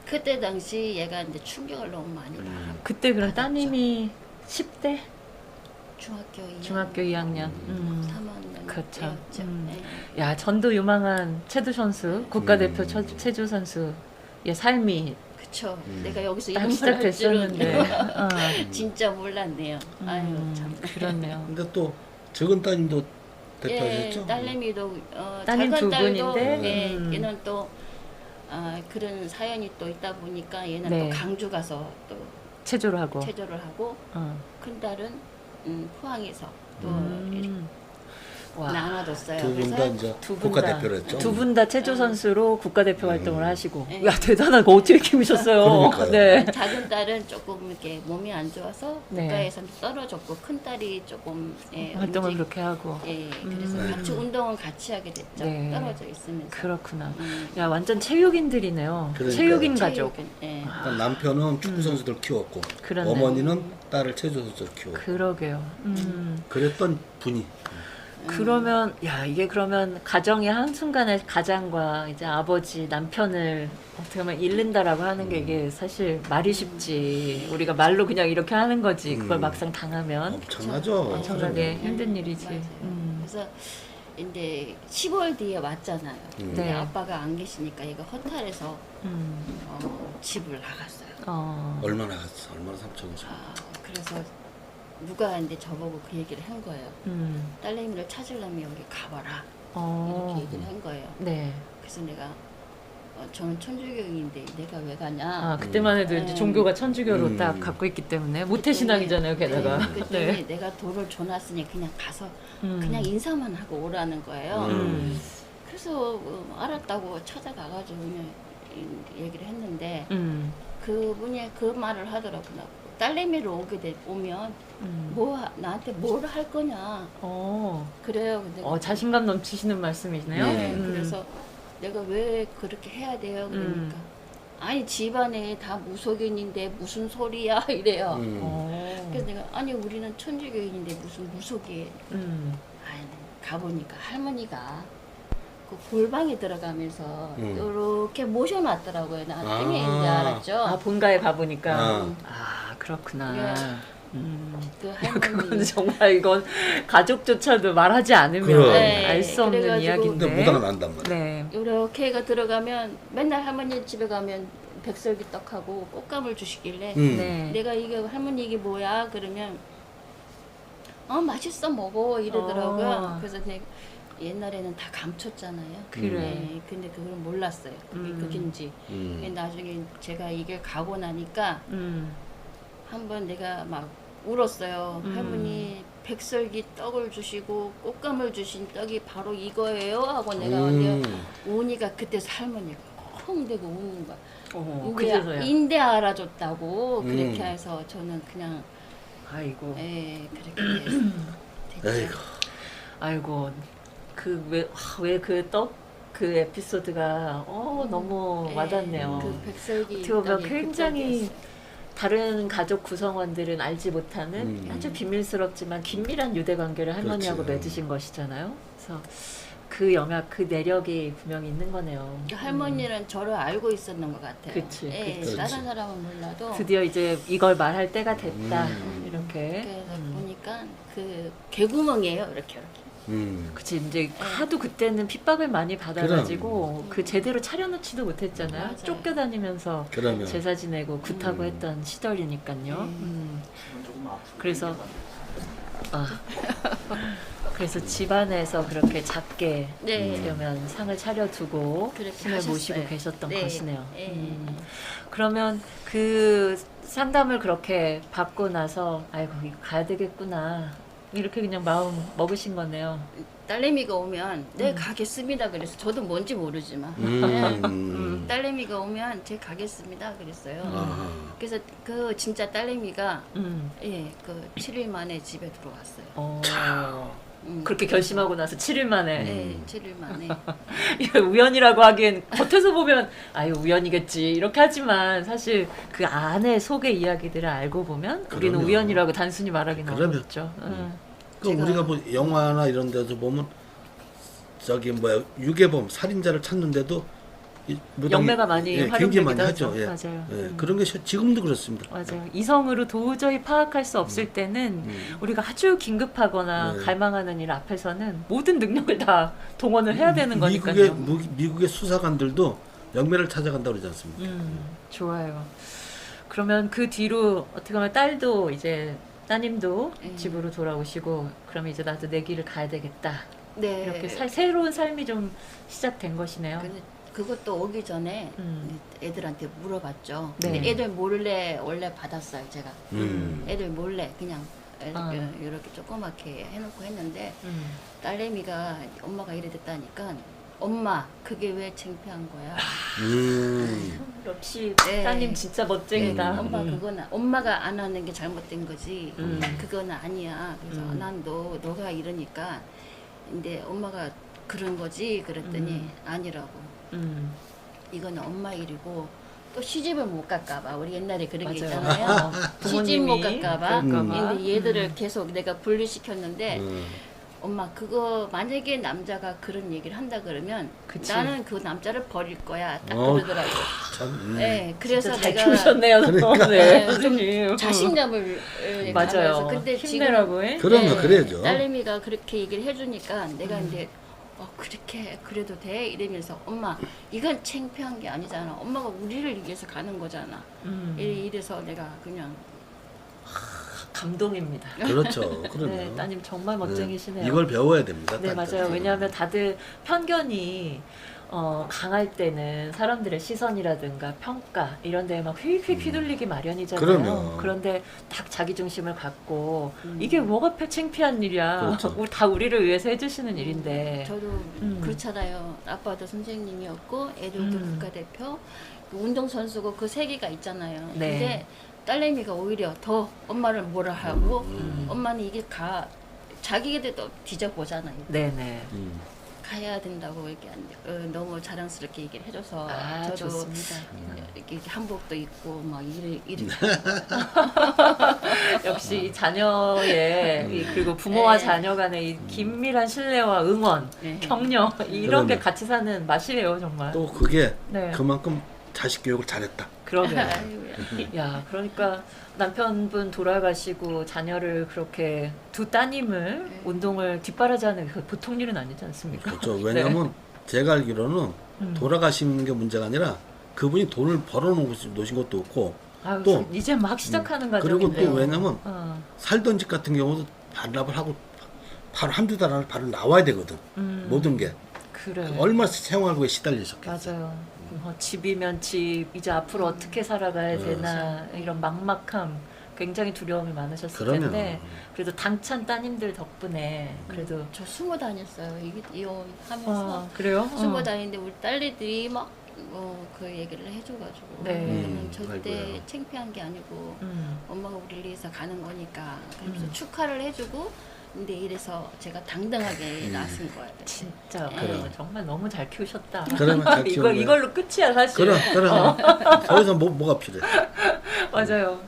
그때 당시 얘가 이제 충격을 너무 많이 받았죠. 그때 그럼 따님이 10대? 중학교 2학년. 중학교 2학년. 3학년 그렇죠. 때였죠. 네. 야, 전도 유망한 체조 선수, 국가대표 체조 선수의 삶이 그쵸. 내가 여기서 딱 이런 말 할 줄은 시작됐었는데. 진짜 몰랐네요. 아유 참. 그렇네요. 근데 또 적은 따님도 대표하셨죠? 예, 딸내미도 따님 작은 두 딸도 분인데? 예, 얘는 또 그런 사연이 또 있다 보니까 얘는 네. 또 강주 가서 또 체조를 하고. 체조를 하고 큰 딸은 포항에서 또 와. 나눠뒀어요. 두 분 다 이제 두 분 국가대표를 했죠. 두 분 다 체조 선수로 국가대표 활동을 하시고. 네. 야, 대단한 거 어떻게 키우셨어요? 그러니까요. 네. 작은 딸은 조금 이렇게 몸이 안 좋아서 네. 국가에서 떨어졌고 큰 딸이 조금 활동을 그렇게 하고. 예, 그래서 같이 운동은 같이 하게 됐죠. 네. 떨어져 있으면서. 그렇구나. 야, 완전 체육인들이네요. 그러니까요. 체육인 가족. 체육은, 예. 그러니까 남편은 축구 선수들 키웠고 그렇네요. 어머니는 딸을 체조 선수를 키웠고 그러게요. 그랬던 분이 그러면 야, 이게 그러면 가정의 한순간에 가장과 이제 아버지 남편을 어떻게 보면 잃는다라고 하는 게 이게 사실 말이 쉽지. 우리가 말로 그냥 이렇게 하는 거지. 그걸 막상 당하면 엄청나죠. 엄청나게 힘든 일이지. 맞아요. 그래서 이제 10월 뒤에 왔잖아요. 근데 네. 아빠가 안 계시니까 얘가 허탈해서 집을 나갔어요. 얼마나 갔어? 얼마나 삼천이죠. 그래서 누가 이제 저보고 그 얘기를 한 거예요. 딸내미를 찾으려면 여기 가봐라. 이렇게 얘기를 한 거예요. 네. 그래서 내가 저는 천주교인인데 내가 왜 가냐. 아, 그때만 해도 이제 종교가 천주교로 딱 갖고 있기 때문에 모태신앙이잖아요, 게다가. 그때 네. 내가 돌을 줘놨으니 그냥 가서 그냥 인사만 하고 오라는 거예요. 그래서 알았다고 찾아가가지고 그냥 얘기를 했는데 그분이 그 말을 하더라고요. 딸내미를 오면 나한테 뭘 할 거냐. 그래요. 근데 자신감 넘치시는 말씀이시네요. 네, 그래서 내가 왜 그렇게 해야 돼요? 그러니까 아니 집안에 다 무속인인데 무슨 소리야 이래요. 그래서 내가 아니 우리는 천주교인인데 무슨 무속이에요. 아니 가보니까 할머니가 그 골방에 들어가면서 이렇게 모셔놨더라고요. 나중에 이제 알았죠. 아, 본가에 가보니까. 아. 그렇구나. 그 그건 할머니 정말 이건 가족조차도 말하지 않으면 그래. 알 수 없는 그래가지고 이야기인데. 근데 못 알아난단 말이야. 네. 이렇게 가 들어가면 맨날 할머니 집에 가면 백설기 떡하고 꽃감을 주시길래 네. 내가 이게 할머니 이게 뭐야? 그러면 맛있어 먹어 이러더라고요. 그래서 내가 옛날에는 다 감췄잖아요. 그래. 네, 근데 그걸 몰랐어요. 그게 그긴지. 나중에 제가 이걸 가고 나니까 한번 내가 막 울었어요. 할머니 백설기 떡을 주시고 꽃감을 주신 떡이 바로 이거예요 하고 내가 우니까 그때 할머니가 콩대고 우는 거야. 그제서야. 인데 알아줬다고 그렇게 해서 저는 그냥 아이고. 그렇게 됐죠. 아이고. 아이고. 왜 그 떡 그 에피소드가 너무 와닿네요. 그 백설기 어떻게 보면 떡이 굉장히 그 떡이었어요. 다른 가족 구성원들은 알지 못하는 아주 비밀스럽지만 긴밀한 유대 관계를 할머니하고 그렇지. 맺으신 것이잖아요. 그래서 그 영향, 그 내력이 분명히 있는 거네요. 할머니는 저를 알고 있었는 것 같아요. 그치, 그치. 다른 사람은 몰라도 드디어 이제 이걸 말할 때가 됐다. 이렇게. 그래서 보니까 그 개구멍이에요. 이렇게. 그치, 이제 하도 그때는 핍박을 많이 받아가지고 그 제대로 차려놓지도 못했잖아요. 맞아요. 쫓겨다니면서 그러면 제사 지내고 굿하고 했던 시절이니까요. 그래서 그래서 집안에서 그렇게 작게 그러면 상을 차려두고 그렇게 신을 모시고 하셨어요. 계셨던 네. 것이네요. 네. 그러면 그 상담을 그렇게 받고 나서 아이고 이거 가야 되겠구나 이렇게 그냥 마음 먹으신 거네요. 딸내미가 오면 네 가겠습니다. 그래서 저도 뭔지 모르지만 딸내미가 오면 제 가겠습니다. 그랬어요. 그래서 그 진짜 딸내미가 그 7일 만에 집에 들어왔어요. 그렇게 결심하고 나서 7일 만에. 네, 7일 만에. 이거 우연이라고 하기엔 겉에서 보면 아유 우연이겠지 이렇게 하지만 사실 그 안에 속의 이야기들을 알고 보면 우리는 그럼요. 우연이라고 단순히 말하기는 그러면. 어렵죠. 그 우리가 뭐 영화나 이런 데서 보면 저기 뭐야 유괴범 살인자를 찾는데도 이 무당이- 영매가 많이 예, 활용되기도 굉장히 많이 하죠. 예. 맞아요. 예, 그런 게 지금도 그렇습니다. 맞아요. 이성으로 도저히 파악할 수 없을 때는 우리가 아주 긴급하거나 네. 갈망하는 일 앞에서는 모든 능력을 다 동원을 해야 되는 미국의 거니까요. 미국의 수사관들도 영매를 찾아간다고 그러지 않습니까? 좋아요. 그러면 그 뒤로 어떻게 보면 딸도 이제 따님도 집으로 돌아오시고 그러면 이제 나도 내 길을 가야 되겠다. 네. 이렇게 새로운 삶이 좀 시작된 것이네요. 근데 그것도 오기 전에 애들한테 물어봤죠. 네. 근데 애들 몰래 원래 받았어요, 제가. 애들 몰래 그냥 아. 이렇게 조그맣게 해놓고 했는데 음. 딸내미가 엄마가 이래 됐다니까 엄마 그게 왜 창피한 거야? 역시 네. 따님 진짜 멋쟁이다. 엄마 그거는 엄마가 안 하는 게 잘못된 거지. 음. 그거는 아니야. 그래서 난 너가 이러니까 근데 엄마가 그런 거지 그랬더니 아니라고. 이거는 엄마 일이고 또 시집을 못 갈까봐 우리 옛날에 그런 게 맞아요. 있잖아요. 시집 못 부모님이 갈까봐. 그럴까봐. 근데 얘들을 계속 내가 분리시켰는데 엄마 그거 만약에 남자가 그런 얘기를 한다 그러면 그치. 나는 그 남자를 버릴 거야 딱 어, 그러더라고. 참. 네, 그래서 진짜 잘 내가 키우셨네요. 그러니까. 네, 좀 선생님. 자신감을 맞아요. 가면서 근데 힘내라고 해. 그러면 그래야죠. 딸내미가 그렇게 얘기를 해주니까 내가 이제 그렇게 그래도 돼 이러면서 엄마 이건 창피한 게 아니잖아. 엄마가 우리를 위해서 가는 거잖아. 이래서 내가 그냥 감동입니다. 그렇죠. 그러면 네, 따님 정말 멋쟁이시네요. 이걸 배워야 됩니다. 네, 딸. 맞아요. 왜냐하면 다들 편견이 강할 때는 사람들의 시선이라든가 평가 이런 데에 막 휙휙 휘둘리기 마련이잖아요. 그럼요. 그런데 딱 자기 중심을 갖고 이게 뭐가 창피한 일이야. 그렇죠. 다 우리를 위해서 해주시는 일인데. 저도 그렇잖아요. 아빠도 선생님이었고 애들도 국가대표 그 운동선수고 그 세계가 있잖아요. 네. 근데 딸내미가 오히려 더 엄마를 뭐라 하고 엄마는 이게 자기들도 뒤져보잖아요. 네네. 가야 된다고 이렇게 너무 자랑스럽게 얘기를 해줘서 아, 저도 좋습니다. 이렇게 한복도 입고 막 이렇게 역시 이 자녀의 그리고 부모와 네. 자녀 간의 이 긴밀한 신뢰와 응원, 네. 격려 이런 게 그러면. 같이 사는 맛이에요 정말. 또 그게 네. 그만큼 자식 교육을 잘했다. 그러게요. 아이고야. 야, 그러니까 남편분 돌아가시고 자녀를 그렇게 두 따님을 운동을 뒷바라지하는 그 보통 일은 아니지 않습니까? 그렇죠. 왜냐하면 제가 알기로는 돌아가시는 게 문제가 아니라 그분이 돈을 벌어놓으신 것도 없고 아유, 또 이제 막 시작하는 그리고 과정인데. 또 왜냐면 어. 살던 집 같은 경우도 반납을 하고 바로 한두 달 안에 바로 나와야 되거든. 모든 게 그래. 얼마나 생활고에 시달리셨겠어요. 맞아요. 집이면 집, 이제 앞으로 어떻게 살아가야 되나 이런 막막함, 굉장히 두려움이 많으셨을 그러면. 텐데 그래도 당찬 따님들 덕분에 그래도 저 숨어 다녔어요. 이혼하면서 그래요? 숨어 다니는데 우리 딸내들이 막 그 얘기를 해줘가지고 네. 그러면 절대 아이고야. 창피한 게 아니고 엄마가 우리를 위해서 가는 거니까 그러면서 축하를 해주고 근데 이래서 제가 당당하게 나선 거예요. 진짜 그래. 정말 너무 잘 키우셨다. 그러면 잘 키운 거야. 이걸로 끝이야 사실. 그럼 더 이상 뭐가 필요해? 맞아요.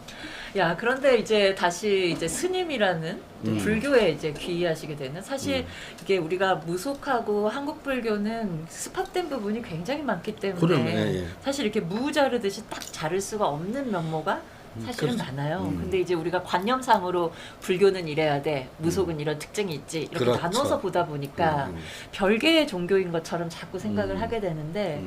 야, 그런데 이제 다시 이제 스님이라는 불교에 이제 귀의하시게 되는 사실 이게 우리가 무속하고 한국 불교는 스팝된 부분이 굉장히 많기 때문에 그러네, 예. 사실 이렇게 무 자르듯이 딱 자를 수가 없는 면모가 사실은 그렇죠. 많아요. 근데 이제 우리가 관념상으로 불교는 이래야 돼, 무속은 이런 특징이 있지 이렇게 그렇죠. 나눠서 보다 보니까 별개의 종교인 것처럼 자꾸 생각을 하게 되는데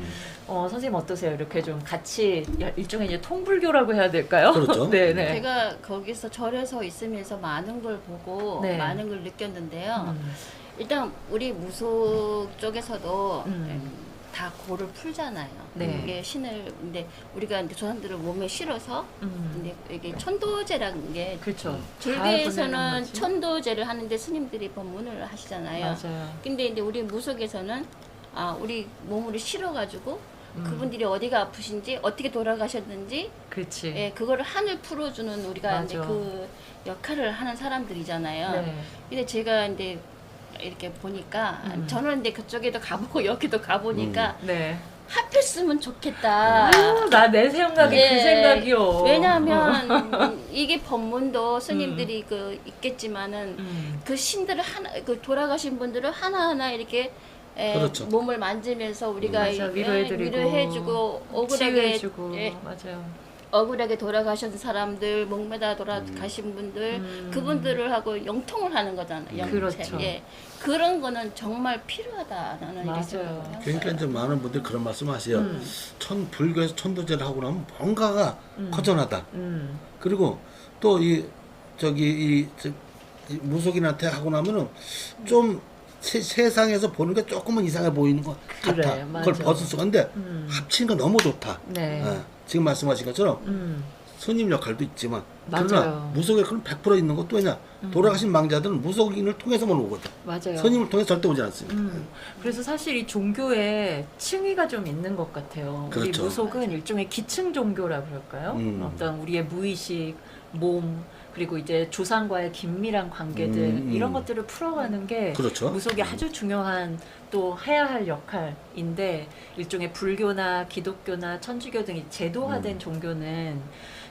선생님 어떠세요? 이렇게 좀 같이 일종의 이제 통불교라고 해야 될까요? 그렇죠. 네네. 제가 거기서 절에서 있으면서 많은 걸 보고 네. 많은 걸 느꼈는데요. 일단 우리 무속 쪽에서도 다 고를 풀잖아요. 네. 이게 신을 근데 우리가 이제 저 사람들을 몸에 실어서 근데 이게 천도제라는 게 그렇죠. 불교에서는 천도제를 하는데 스님들이 법문을 하시잖아요. 맞아요. 근데 이제 우리 무속에서는 우리 몸으로 실어가지고 그분들이 어디가 아프신지 어떻게 돌아가셨는지 그렇지. 예, 그거를 한을 풀어주는 우리가 이제 맞아. 그 역할을 하는 사람들이잖아요. 네. 근데 제가 이제 이렇게 보니까 저는 근데 그쪽에도 가보고 여기도 가보니까 네. 합했으면 좋겠다. 나 내 생각이 예, 그 생각이요. 왜냐하면 이게 법문도 스님들이 그 있겠지만은 음. 그 신들을 하나 그 돌아가신 분들을 하나하나 이렇게 그렇죠. 몸을 만지면서 우리가 맞아, 위로해드리고 위로해주고 억울하게 치유해주고 예, 맞아요. 억울하게 돌아가신 사람들, 목매다 돌아가신 분들, 그분들을 하고 영통을 하는 거잖아요. 영체. 그렇죠. 예. 그런 거는 정말 필요하다. 나는 맞아요. 이렇게 생각해요. 그러니까 이제 많은 분들이 그런 말씀하세요. 불교에서 천도제를 하고 나면 뭔가가 허전하다. 그리고 또 이 무속인한테 하고 나면은 좀 세상에서 보는 게 조금은 이상해 보이는 것 그래, 같아. 맞아. 그걸 벗을 수가 있는데 합치는 거 너무 좋다. 네. 지금 말씀하신 것처럼 스님 역할도 있지만 그러나 맞아요. 무속에 그런 100% 있는 것도 왜냐 돌아가신 망자들은 무속인을 통해서만 오거든. 맞아요. 스님을 통해서 절대 오지 않습니다. 그래서 사실 이 종교에 층위가 좀 있는 것 같아요. 우리 그렇죠. 무속은 일종의 기층 종교라 그럴까요? 어떤 우리의 무의식, 몸, 그리고 이제 조상과의 긴밀한 관계들 이런 것들을 풀어가는 게 그렇죠. 무속이 아주 중요한 또 해야 할 역할인데 일종의 불교나 기독교나 천주교 등이 제도화된 종교는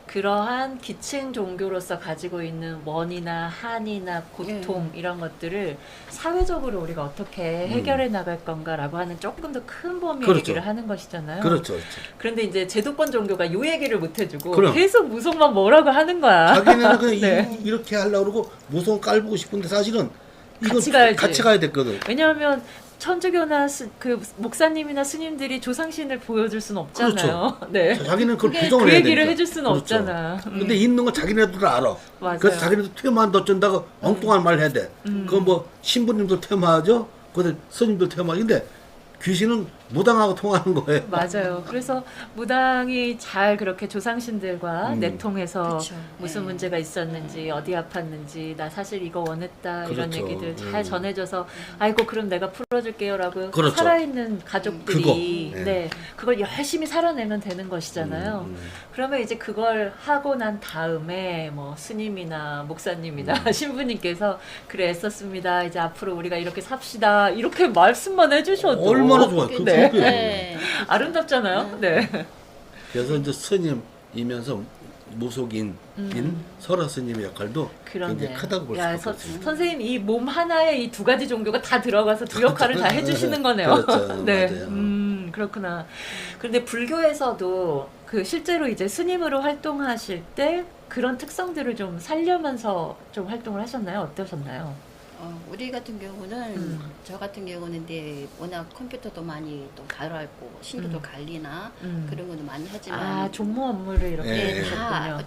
그러한 기층 종교로서 가지고 있는 원이나 한이나 고통 이런 것들을 사회적으로 우리가 어떻게 해결해 나갈 건가라고 하는 조금 더 큰 범위의 그렇죠. 얘기를 하는 것이잖아요. 그렇죠. 그렇죠. 그런데 이제 제도권 종교가 요 얘기를 못 해주고 그럼. 계속 무속만 뭐라고 하는 거야. 자기네는 그냥 네. 이렇게 하려고 그러고 무속 깔보고 싶은데 사실은 이건 같이 가야지. 같이 가야 됐거든. 왜냐하면 천주교나 그 목사님이나 스님들이 조상신을 보여줄 수는 없잖아요. 네. 자기는 그걸 그게 부정을 그 해야 얘기를 되니까. 해줄 수는 그렇죠. 없잖아. 근데 있는 건 자기네들도 알아. 맞아요. 그래서 자기네도 퇴마한 더 준다고 엉뚱한 말 해야 돼. 그건 뭐 신부님도 퇴마하죠. 그런데 스님도 퇴마하죠. 근데 귀신은 무당하고 통하는 거예요. 맞아요. 그래서 무당이 잘 그렇게 조상신들과 내통해서 그쵸. 무슨 네. 문제가 있었는지 어디 아팠는지 나 사실 이거 원했다 이런 그렇죠. 얘기들 잘 전해줘서 아이고 그럼 내가 풀어줄게요라고 그렇죠. 살아있는 가족들이 그거. 네 그걸 열심히 살아내면 되는 것이잖아요. 그러면 이제 그걸 하고 난 다음에 뭐 스님이나 목사님이나 신부님께서 그래 애썼습니다. 이제 앞으로 우리가 이렇게 삽시다 이렇게 말씀만 해주셔도 얼마나 좋아요. 그 네. 그게. 네. 아름답잖아요. 네. 그래서 이제 스님이면서 무속인인 설화 스님의 역할도 굉장히 그러네. 크다고 볼 야, 수가 있습니다. 선생님 이 몸 하나에 이 두 가지 종교가 다 들어가서 두 역할을 다 해주시는 거네요. 그렇죠. 네, 맞아요. 그렇구나. 그런데 불교에서도 그 실제로 이제 스님으로 활동하실 때 그런 특성들을 좀 살려면서 좀 활동을 하셨나요? 어떠셨나요? 우리 같은 경우는 저 같은 경우는 이제 워낙 컴퓨터도 많이 또 다루고 신도도 관리나 그런 것도 많이 하지만 아 종모 업무를 이렇게 네. 해주셨군요. 다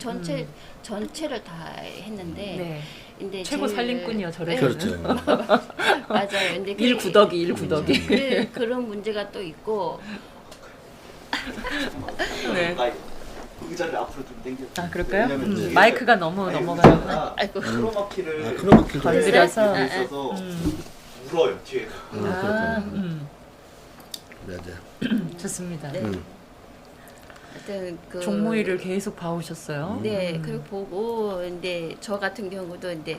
전체를 다 했는데 네. 근데 최고 제일- 살림꾼이요, 저래는. 그렇죠. 맞아요. 근데 일 구더기, 일 구더기. 그런 문제가 또 있고 네. 의자를 앞으로 좀 당겨. 아 그럴까요? 왜냐면 이제 마이크가 너무 아니, 넘어가요. 의자가 아이고. 크로마키를 크로마키를 건드려서. 돼 있어서 물어요 뒤에서. 아, 맞아요. 좋습니다. 네. 하여튼 그 종모일을 계속 봐오셨어요. 네, 그리고 보고 근데 저 같은 경우도 이제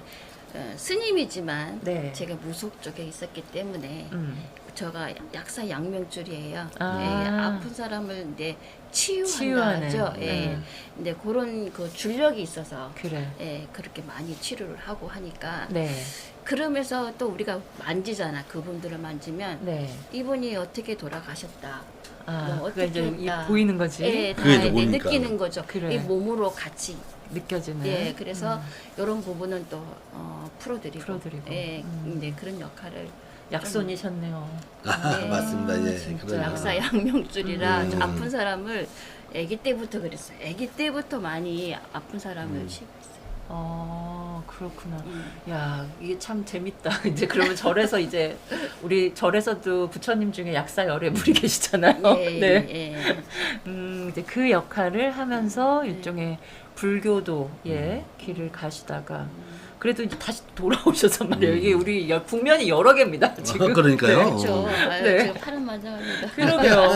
스님이지만 네. 제가 무속 쪽에 있었기 때문에 음. 저가 약사 양명줄이에요. 아. 네, 아픈 사람을 이제 치유한다 치유하는. 하죠. 예. 네. 근데 그런 그 줄력이 있어서 그래. 예, 그렇게 많이 치료를 하고 하니까 네. 그러면서 또 우리가 만지잖아. 그분들을 만지면 네. 이분이 어떻게 돌아가셨다. 아, 뭐 그게 이제 어떻게 이 했다. 보이는 거지. 예, 다 그게 이제 누구니까. 느끼는 거죠. 그래. 이 몸으로 같이. 느껴지는. 예, 그래서 이런 부분은 또 풀어드리고. 풀어드리고. 예, 근데 그런 역할을 약손이셨네요. 아, 맞습니다. 예. 진짜. 그런 약사 양명줄이라 음. 아픈 사람을 아기 때부터 그랬어요. 아기 때부터 많이 아픈 사람을 치료했어요. 그렇구나. 야, 이게 참 재밌다. 이제 그러면 절에서 이제 우리 절에서도 부처님 중에 약사 열애 물이 계시잖아요. 예, 네. 예. 이제 그 역할을 하면서 일종의 불교도의 길을 가시다가 그래도 이제 다시 돌아오셨단 말이에요. 이게 우리 국면이 여러 개입니다. 지금. 그러니까요. 그렇죠. 아유, 네. 지금 파란 만장합니다. 그러게요.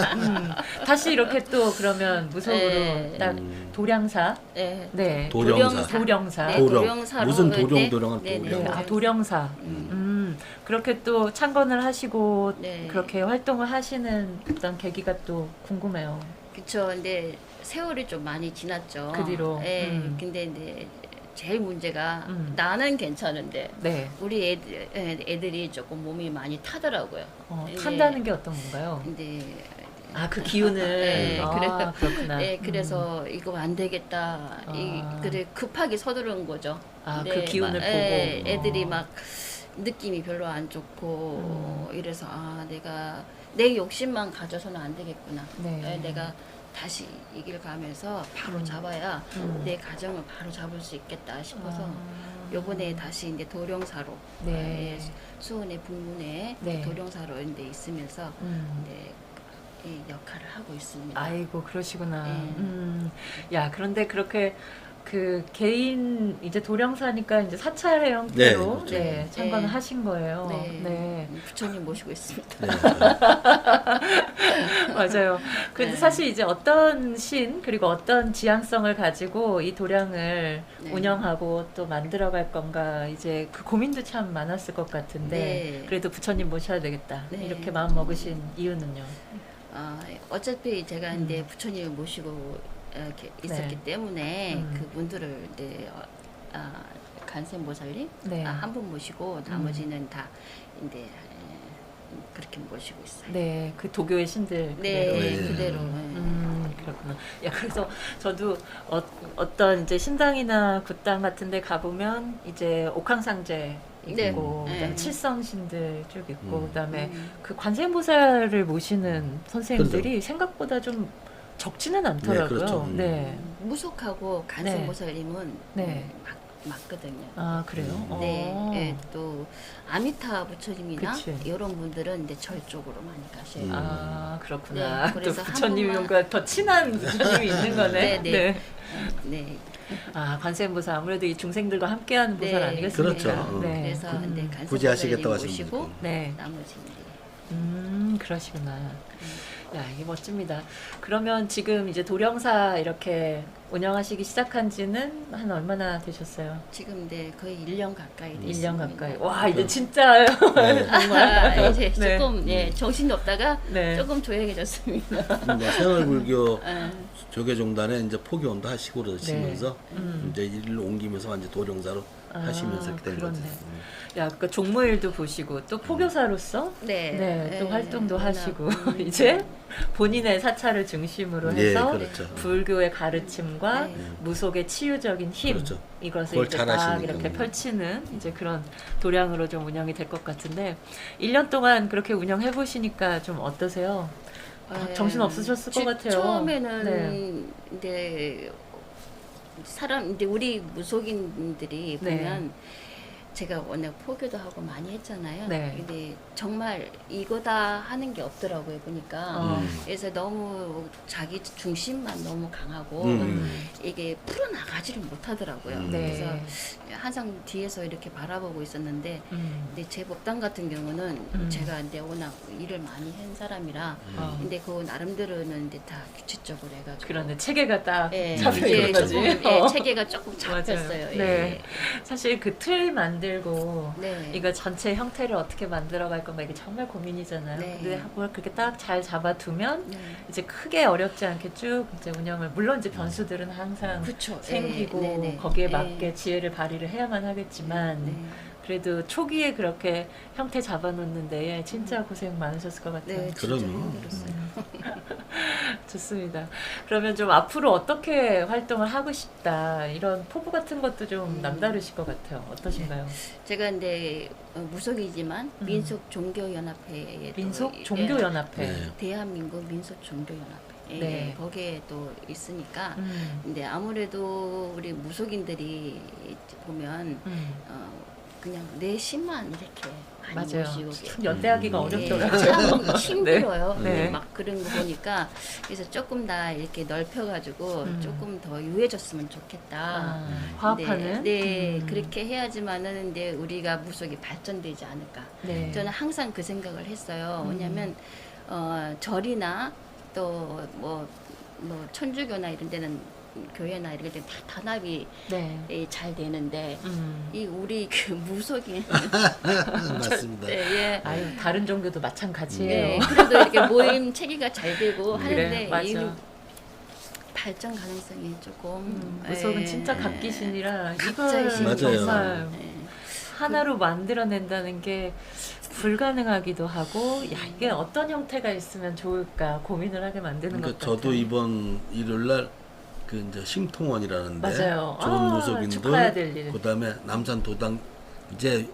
다시 이렇게 또 그러면 무속으로 네. 딱 도량사. 네. 네. 도령사. 도령사. 네, 도령. 도령사로 무슨 네, 도령, 도령은 네, 도령. 네, 아 도령사. 그렇게 또 창건을 하시고 네. 그렇게 활동을 하시는 어떤 계기가 또 궁금해요. 그쵸. 근데 세월이 좀 많이 지났죠. 그 뒤로. 예. 근데 이제 제일 문제가 나는 괜찮은데 네. 우리 애들이 조금 몸이 많이 타더라고요. 탄다는 게 어떤 건가요? 근데 그 기운을. 네, 그렇구나. 네, 그래서 이거 안 되겠다. 그래 급하게 서두른 거죠. 그 기운을 보고. 애들이 막 느낌이 별로 안 좋고 이래서 내가 내 욕심만 가져서는 안 되겠구나. 네. 내가 다시 이 길 가면서 바로 잡아야 내 가정을 바로 잡을 수 있겠다 싶어서 요번에 다시 이제 도령사로 네. 수원의 북문에 네. 도령사로 이제 있으면서 이제 이 역할을 하고 있습니다. 아이고 그러시구나. 네. 야 그런데 그렇게 그 개인 이제 도령사니까 이제 사찰의 형태로 네, 네, 참관을 네. 하신 거예요. 네. 네. 부처님 모시고 있습니다. 네. 맞아요. 그런데 네. 사실 이제 어떤 신 그리고 어떤 지향성을 가지고 이 도량을 네. 운영하고 또 만들어갈 건가 이제 그 고민도 참 많았을 것 같은데 네. 그래도 부처님 모셔야 되겠다 네. 이렇게 마음 먹으신 이유는요. 어차피 제가 이제 부처님을 모시고 이렇게 있었기 네. 때문에 그분들을 이제 간센보살님 네. 한 분 모시고 나머지는 다 이제 그렇게 모시고 있어요. 네, 그 도교의 신들 네, 그대로. 네. 그대로. 그렇구나. 야, 그래서 저도 어떤 이제 신당이나 굿당 같은 데 가보면 이제 옥황상제 네. 있고, 네. 그다음에 칠성신들 쭉 있고, 음. 그다음에 그 관세음보살을 모시는 선생님들이 생각보다 좀 적지는 않더라고요. 네, 그렇죠. 네. 무속하고 간센보살님은 네. 맞거든요. 아, 그래요? 네, 어. 예, 또 아미타 부처님이나 그치. 이런 분들은 이제 절 쪽으로 많이 가셔요. 아, 그렇구나. 네, 또 그래서 한 부처님과 더 친한 부처님이 있는 거네. 네, 네. 네. 관세음보살 아무래도 이 중생들과 함께하는 네. 보살 아니겠습니까? 그렇죠. 네. 그래서 이제 간센보살님 굳이 하시겠다고 하시는 모시고 분들. 네. 나머지 이제 그러시구나. 야, 이게 멋집니다. 그러면 지금 이제 도령사 이렇게 운영하시기 시작한 지는 한 얼마나 되셨어요? 지금 네 거의 1년 가까이 1년 됐습니다. 가까이. 와, 이제 진짜 이제 네. 조금 정신이 없다가 네. 조금 조용해졌습니다. 새마을불교 네. 조계종단에 이제 포교원도 하시고 그러시면서 네. 이제 일을 옮기면서 완전 도령사로 하시면서 이렇게 된 그렇네. 거죠. 야, 그러니까 종무일도 보시고 또 포교사로서 네. 또 네. 활동도 워낙, 하시고 이제 본인의 사찰을 중심으로 예, 해서 그렇죠. 불교의 가르침과 네. 무속의 치유적인 힘 그렇죠. 이것을 그걸 이제 잘 딱 하시니까. 이렇게 펼치는 이제 그런 도량으로 좀 운영이 될 것 같은데 1년 동안 그렇게 운영해 보시니까 좀 어떠세요? 정신 없으셨을 것 같아요. 처음에는 네. 이제 이제 우리 무속인들이 네. 보면 제가 워낙 포교도 하고 많이 했잖아요. 네. 근데 정말 이거다 하는 게 없더라고요 보니까. 그래서 너무 자기 중심만 너무 강하고 이게 풀어나가지를 못하더라고요. 네. 그래서 항상 뒤에서 이렇게 바라보고 있었는데 근데 제 법당 같은 경우는 제가 이제 워낙 일을 많이 한 사람이라 근데 그 나름대로는 이제 다 규칙적으로 해가지고 그런데 체계가 딱 예, 잡혀 이제 있는 거지. 조금 체계가 조금 맞아요. 잡혔어요. 예. 네. 사실 그 틀 만들고 네. 이거 전체 형태를 어떻게 만들어갈 건가 이게 정말 고민이잖아요. 네. 근데 그걸 그렇게 딱 잘 잡아두면 네. 이제 크게 어렵지 않게 쭉 이제 운영을 물론 이제 변수들은 항상 그쵸. 생기고 네, 네. 거기에 네. 맞게 지혜를 발휘를 해야만 하겠지만 네. 그래도 초기에 그렇게 형태 잡아놓는데 진짜 고생 많으셨을 것 같아요. 네, 진짜 그럼요. 힘들었어요. 좋습니다. 그러면 좀 앞으로 어떻게 활동을 하고 싶다 이런 포부 같은 것도 좀 남다르실 것 같아요. 어떠신가요? 제가 이제 무속이지만 민속종교연합회에 민속 종교연합회. 네. 대한민국 민속종교연합회 네. 거기에 또 있으니까 음, 근데 아무래도 우리 무속인들이 보면 그냥 내 심만 이렇게 많이 맞아요. 모시고 참 연대하기가 음. 어렵더라고요. 참 힘들어요. 네. 막 그런 거 보니까 그래서 조금 다 이렇게 넓혀가지고 조금 더 유해졌으면 좋겠다. 화합하는. 네, 그렇게 해야지만은 근데 우리가 무속이 발전되지 않을까. 네. 저는 항상 그 생각을 했어요. 왜냐하면 절이나 또 뭐 천주교나 이런 데는 교회나 이런 데는 다 단합이 네. 잘 되는데 이 우리 그 무속인 맞습니다. 네, 예. 아유 다른 종교도 마찬가지예요. 네, 그래도 이렇게 모임 체계가 잘 되고 그래, 하는데 맞아. 이 발전 가능성이 조금 무속은 예, 진짜 각기신이라 각자의 이걸 맞아요. 정말 예. 하나로 만들어낸다는 게 불가능하기도 하고 야 이게 어떤 형태가 있으면 좋을까 고민을 하게 만드는 그러니까 것 같아요. 저도 이번 일요일 날그 이제 심통원이라는데 맞아요. 좋은 아, 축하해야 될 무속인들 일. 그다음에 남산 도당 이제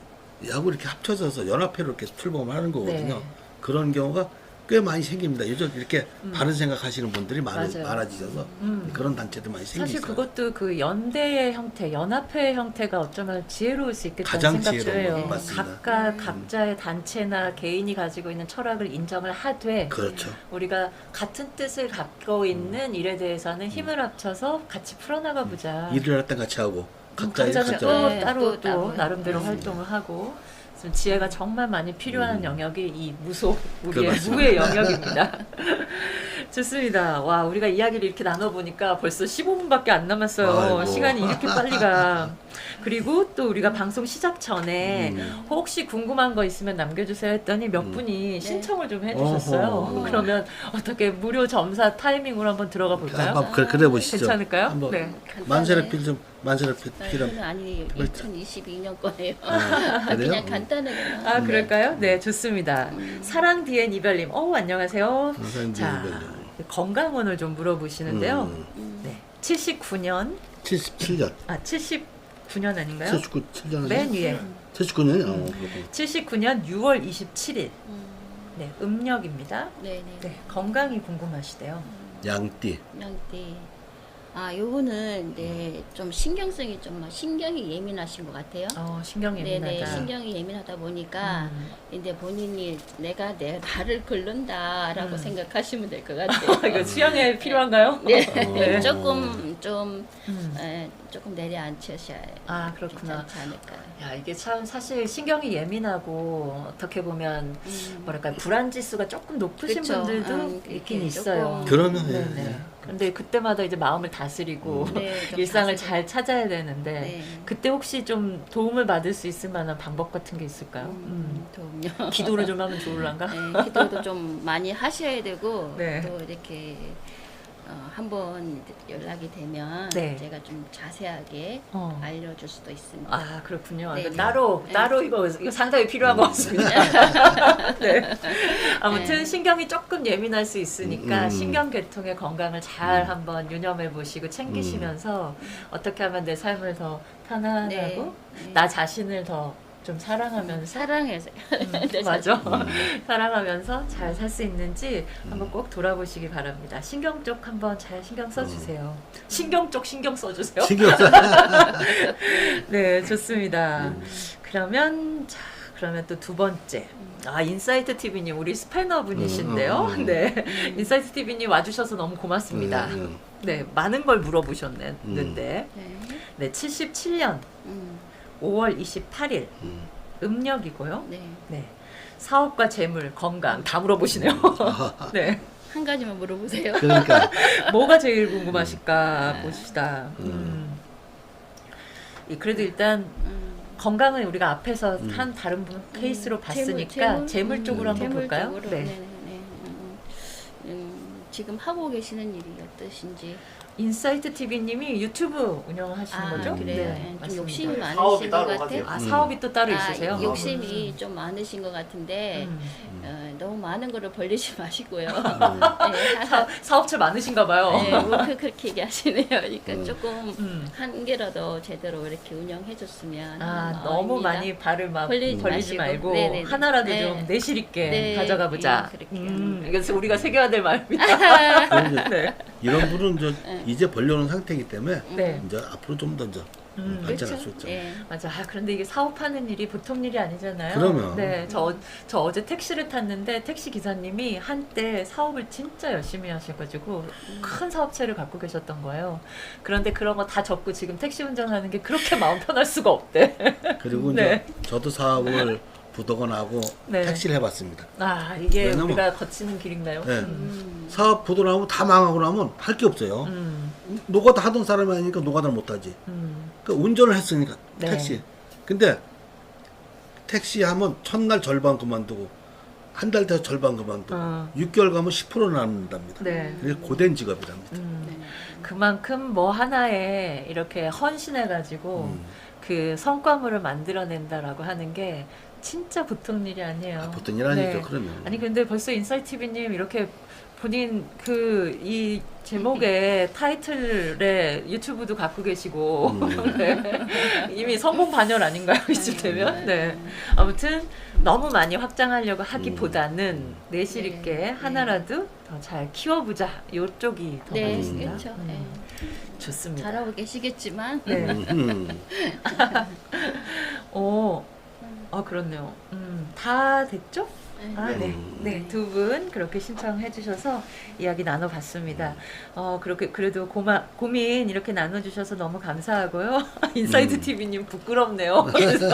야구 이렇게 합쳐져서 연합회로 이렇게 출범하는 거거든요. 네. 그런 경우가 꽤 많이 생깁니다. 요즘 이렇게 바른 생각하시는 분들이 맞아요. 많아지셔서 그런 단체도 많이 생기죠. 사실 그것도 그 연대의 형태, 연합회의 형태가 어쩌면 지혜로울 수 있겠다는 가장 생각도 지혜로운 해요. 것 같습니다. 각자의 단체나 개인이 가지고 있는 철학을 인정을 하되 그렇죠. 우리가 같은 뜻을 갖고 있는 일에 대해서는 힘을 합쳐서 같이 풀어나가 보자. 일을 할 때 같이 하고 각자의 각자는 관점. 또 네, 따로 또 또 따로 나름대로 네. 활동을 하고 좀 지혜가 정말 많이 필요한 영역이 이 무속 우리의 맞습니다. 무의 영역입니다. 좋습니다. 와 우리가 이야기를 이렇게 나눠보니까 벌써 15분밖에 안 남았어요. 아이고. 시간이 이렇게 빨리 가. 그리고 또 우리가 방송 시작 전에 혹시 궁금한 거 있으면 남겨주세요 했더니 몇 분이 신청을 좀 해주셨어요. 어허. 그러면 어떻게 무료 점사 타이밍으로 한번 들어가 볼까요? 한번 그래 보시죠. 괜찮을까요? 한번 네. 만세르필 좀 만세르필 저는 아니 2022년 거네요. 그래요? 그냥 간단하게. 아 그럴까요? 네 좋습니다. 사랑 뒤엔 이별님, 안녕하세요. 사랑 뒤엔 자 이별님. 건강운을 좀 물어보시는데요. 네 79년 77년. 79년 아닌가요? 79년. 맨 위에 79년이요. 79년 6월 27일. 네 음력입니다. 네네. 네 건강이 궁금하시대요. 양띠. 양띠. 아, 요거는 좀 신경성이 좀 신경이 예민하신 것 같아요. 신경 예민하다. 네네, 신경이 예민하다 보니까 이제 본인이 내가 내 나를 긁는다라고 생각하시면 될 것 같아요. 이거 수양에 필요한가요? 네, 어. 조금 음. 조금 내려앉으셔야 아 그렇구나. 괜찮지 않을까. 야 이게 참 사실 신경이 예민하고 어떻게 보면 뭐랄까 불안 지수가 조금 높으신 그쵸. 분들도 이렇게 있긴 조금. 있어요. 그러면 네네. 근데 그때마다 이제 마음을 다스리고 네, 좀 일상을 다스리고. 잘 찾아야 되는데 네. 그때 혹시 좀 도움을 받을 수 있을 만한 방법 같은 게 있을까요? 도움요. 기도를 좀 하면 좋을란가? 네, 기도도 좀 많이 하셔야 되고 네. 또 이렇게 한번 연락이 되면 네. 제가 좀 자세하게 알려줄 수도 있습니다. 아 그렇군요. 네, 이거 네. 따로 이거 상당히 필요한 것 같습니다. 네. 아무튼 네. 신경이 조금 예민할 수 있으니까 음. 신경 계통의 건강을 잘 한번 유념해 보시고 챙기시면서 어떻게 하면 내 삶을 더 편안하고 네. 네. 나 자신을 더 좀 사랑하면서 사랑해서 네, 맞아. 사랑하면서 잘 살 수 있는지 한번 꼭 돌아보시기 바랍니다. 신경 쪽 한번 잘 신경 써주세요. 신경 쪽 신경 써주세요. 신경 써. 네, 좋습니다. 그러면 또 두 번째. 인사이트 TV님 우리 스패너 분이신데요. 네, 인사이트 TV님 와주셔서 너무 고맙습니다. 네, 많은 걸 물어보셨는데, 네, 77년 5월 28일 음력이고요. 네. 네, 사업과 재물, 건강 다 물어보시네요. 네, 한 가지만 물어보세요. 그러니까 뭐가 제일 궁금하실까 봅시다. 그래도 일단 건강은 우리가 앞에서 한 다른 분 케이스로 봤으니까 재물 쪽으로 한번 재물 볼까요? 쪽으로, 네. 네네네. 지금 하고 계시는 일이 어떠신지. 인사이트 TV님이 유튜브 운영하시는 거죠? 그래요. 네, 좀 맞습니다. 욕심이 사업이 많으신 것 따로 같아요. 하세요? 사업이 또 따로 있으세요? 욕심이 좀 많으신 것 같은데 너무 많은 거를 벌리지 마시고요. 사업체 많으신가 봐요. 네, 뭐 그렇게 얘기하시네요. 그러니까 조금 한 개라도 제대로 이렇게 운영해줬으면. 하는 너무 마음입니다. 많이 발을 막 벌리지 벌리지 마시고. 말고 네네네. 하나라도 네. 좀 내실 있게 네. 가져가 보자. 그렇게 이것을 우리가 새겨야 될 말입니다. 네. 이런 분은 이제 벌려놓은 상태이기 때문에 네. 이제 앞으로 좀 더 이제 발전할 수 있죠. 네. 맞아. 그런데 이게 사업하는 일이 보통 일이 아니잖아요. 그러면. 네, 저 어제 택시를 탔는데 택시 기사님이 한때 사업을 진짜 열심히 하셔가지고 큰 사업체를 갖고 계셨던 거예요. 그런데 그런 거 다 접고 지금 택시 운전하는 게 그렇게 마음 편할 수가 없대. 그리고 네. 이제 저도 사업을 부도건하고 네. 택시를 해봤습니다. 이게 왜냐면- 우리가 거치는 길인가요? 네. 사업 부도나고 다 망하고 나면 할 게 없어요. 노가다 하던 사람이 아니니까 노가다를 못하지. 그러니까 운전을 했으니까 네. 택시. 근데 택시 하면 첫날 절반 그만두고 한 달 돼서 절반 그만두고 6개월 가면 10% 남는답니다. 네. 그게 고된 직업이랍니다. 그만큼 뭐 하나에 이렇게 헌신해가지고 그 성과물을 만들어낸다라고 하는 게 진짜 보통 일이 아니에요. 보통 일 아니죠. 그러면. 아니 근데 벌써 인사이트 TV님 이렇게 본인 그 이 제목의 타이틀에 유튜브도 갖고 계시고 네. 이미 성공 반열 아닌가요 이쯤 되면? 네. 아무튼 너무 많이 확장하려고 하기보다는 내실 있게 네. 하나라도 더 잘 키워보자 이쪽이 더 네, 맞으신가요? 그렇죠. 네. 좋습니다. 잘하고 계시겠지만 네. 음. 오, 그렇네요. 다 됐죠? 아, 네. 네, 두 분 그렇게 신청해 주셔서 이야기 나눠봤습니다. 그렇게 그래도 고민 이렇게 나눠주셔서 너무 감사하고요. 인사이드 TV님 부끄럽네요. 그래서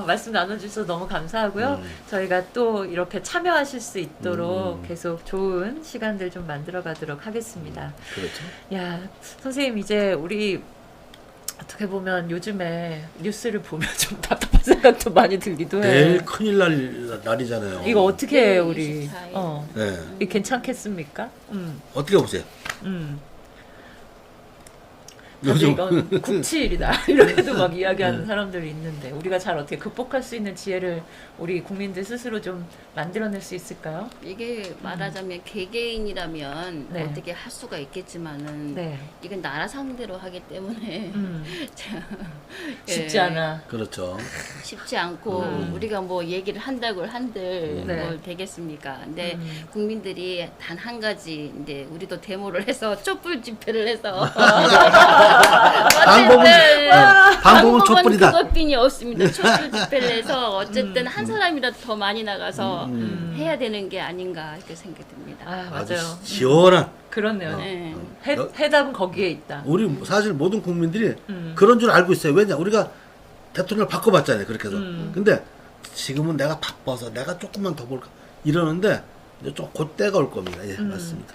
말씀 나눠주셔서 너무 감사하고요. 저희가 또 이렇게 참여하실 수 있도록 계속 좋은 시간들 좀 만들어 가도록 하겠습니다. 그렇죠. 야, 선생님 이제 우리 어떻게 보면 요즘에 뉴스를 보면 좀 답답한 생각도 많이 들기도 해. 내일 큰일 날 날이잖아요. 이거 어떻게 해, 네, 우리? 24일. 네. 이게 괜찮겠습니까? 어떻게 보세요? 사실 요즘 이건 국치일이다 이렇게도 막 이야기하는 사람들이 있는데 우리가 잘 어떻게 극복할 수 있는 지혜를 우리 국민들 스스로 좀 만들어낼 수 있을까요? 이게 말하자면 개개인이라면 네. 어떻게 할 수가 있겠지만은 네, 이건 나라 상대로 하기 때문에 쉽지 예, 않아. 그렇죠. 쉽지 않고 우리가 뭐 얘기를 한다고 한들 네. 뭘 되겠습니까? 근데 국민들이 단 한 가지 이제 우리도 데모를 해서 촛불 집회를 해서 방법은 방법은 촛불이다. 그것뿐이 없습니다. 촛불 집회를 해서 어쨌든 한 사람이라도 더 많이 나가서 해야 되는 게 아닌가 이렇게 생각됩니다. 아, 아주 맞아요. 시원한. 그렇네요. 네. 해답은 거기에 있다. 우리 사실 모든 국민들이 그런 줄 알고 있어요. 왜냐 우리가 대통령을 바꿔봤잖아요. 그렇게 해서. 근데 지금은 내가 바빠서 내가 조금만 더 볼까 이러는데 이제 좀 그때가 올 겁니다. 예, 맞습니다.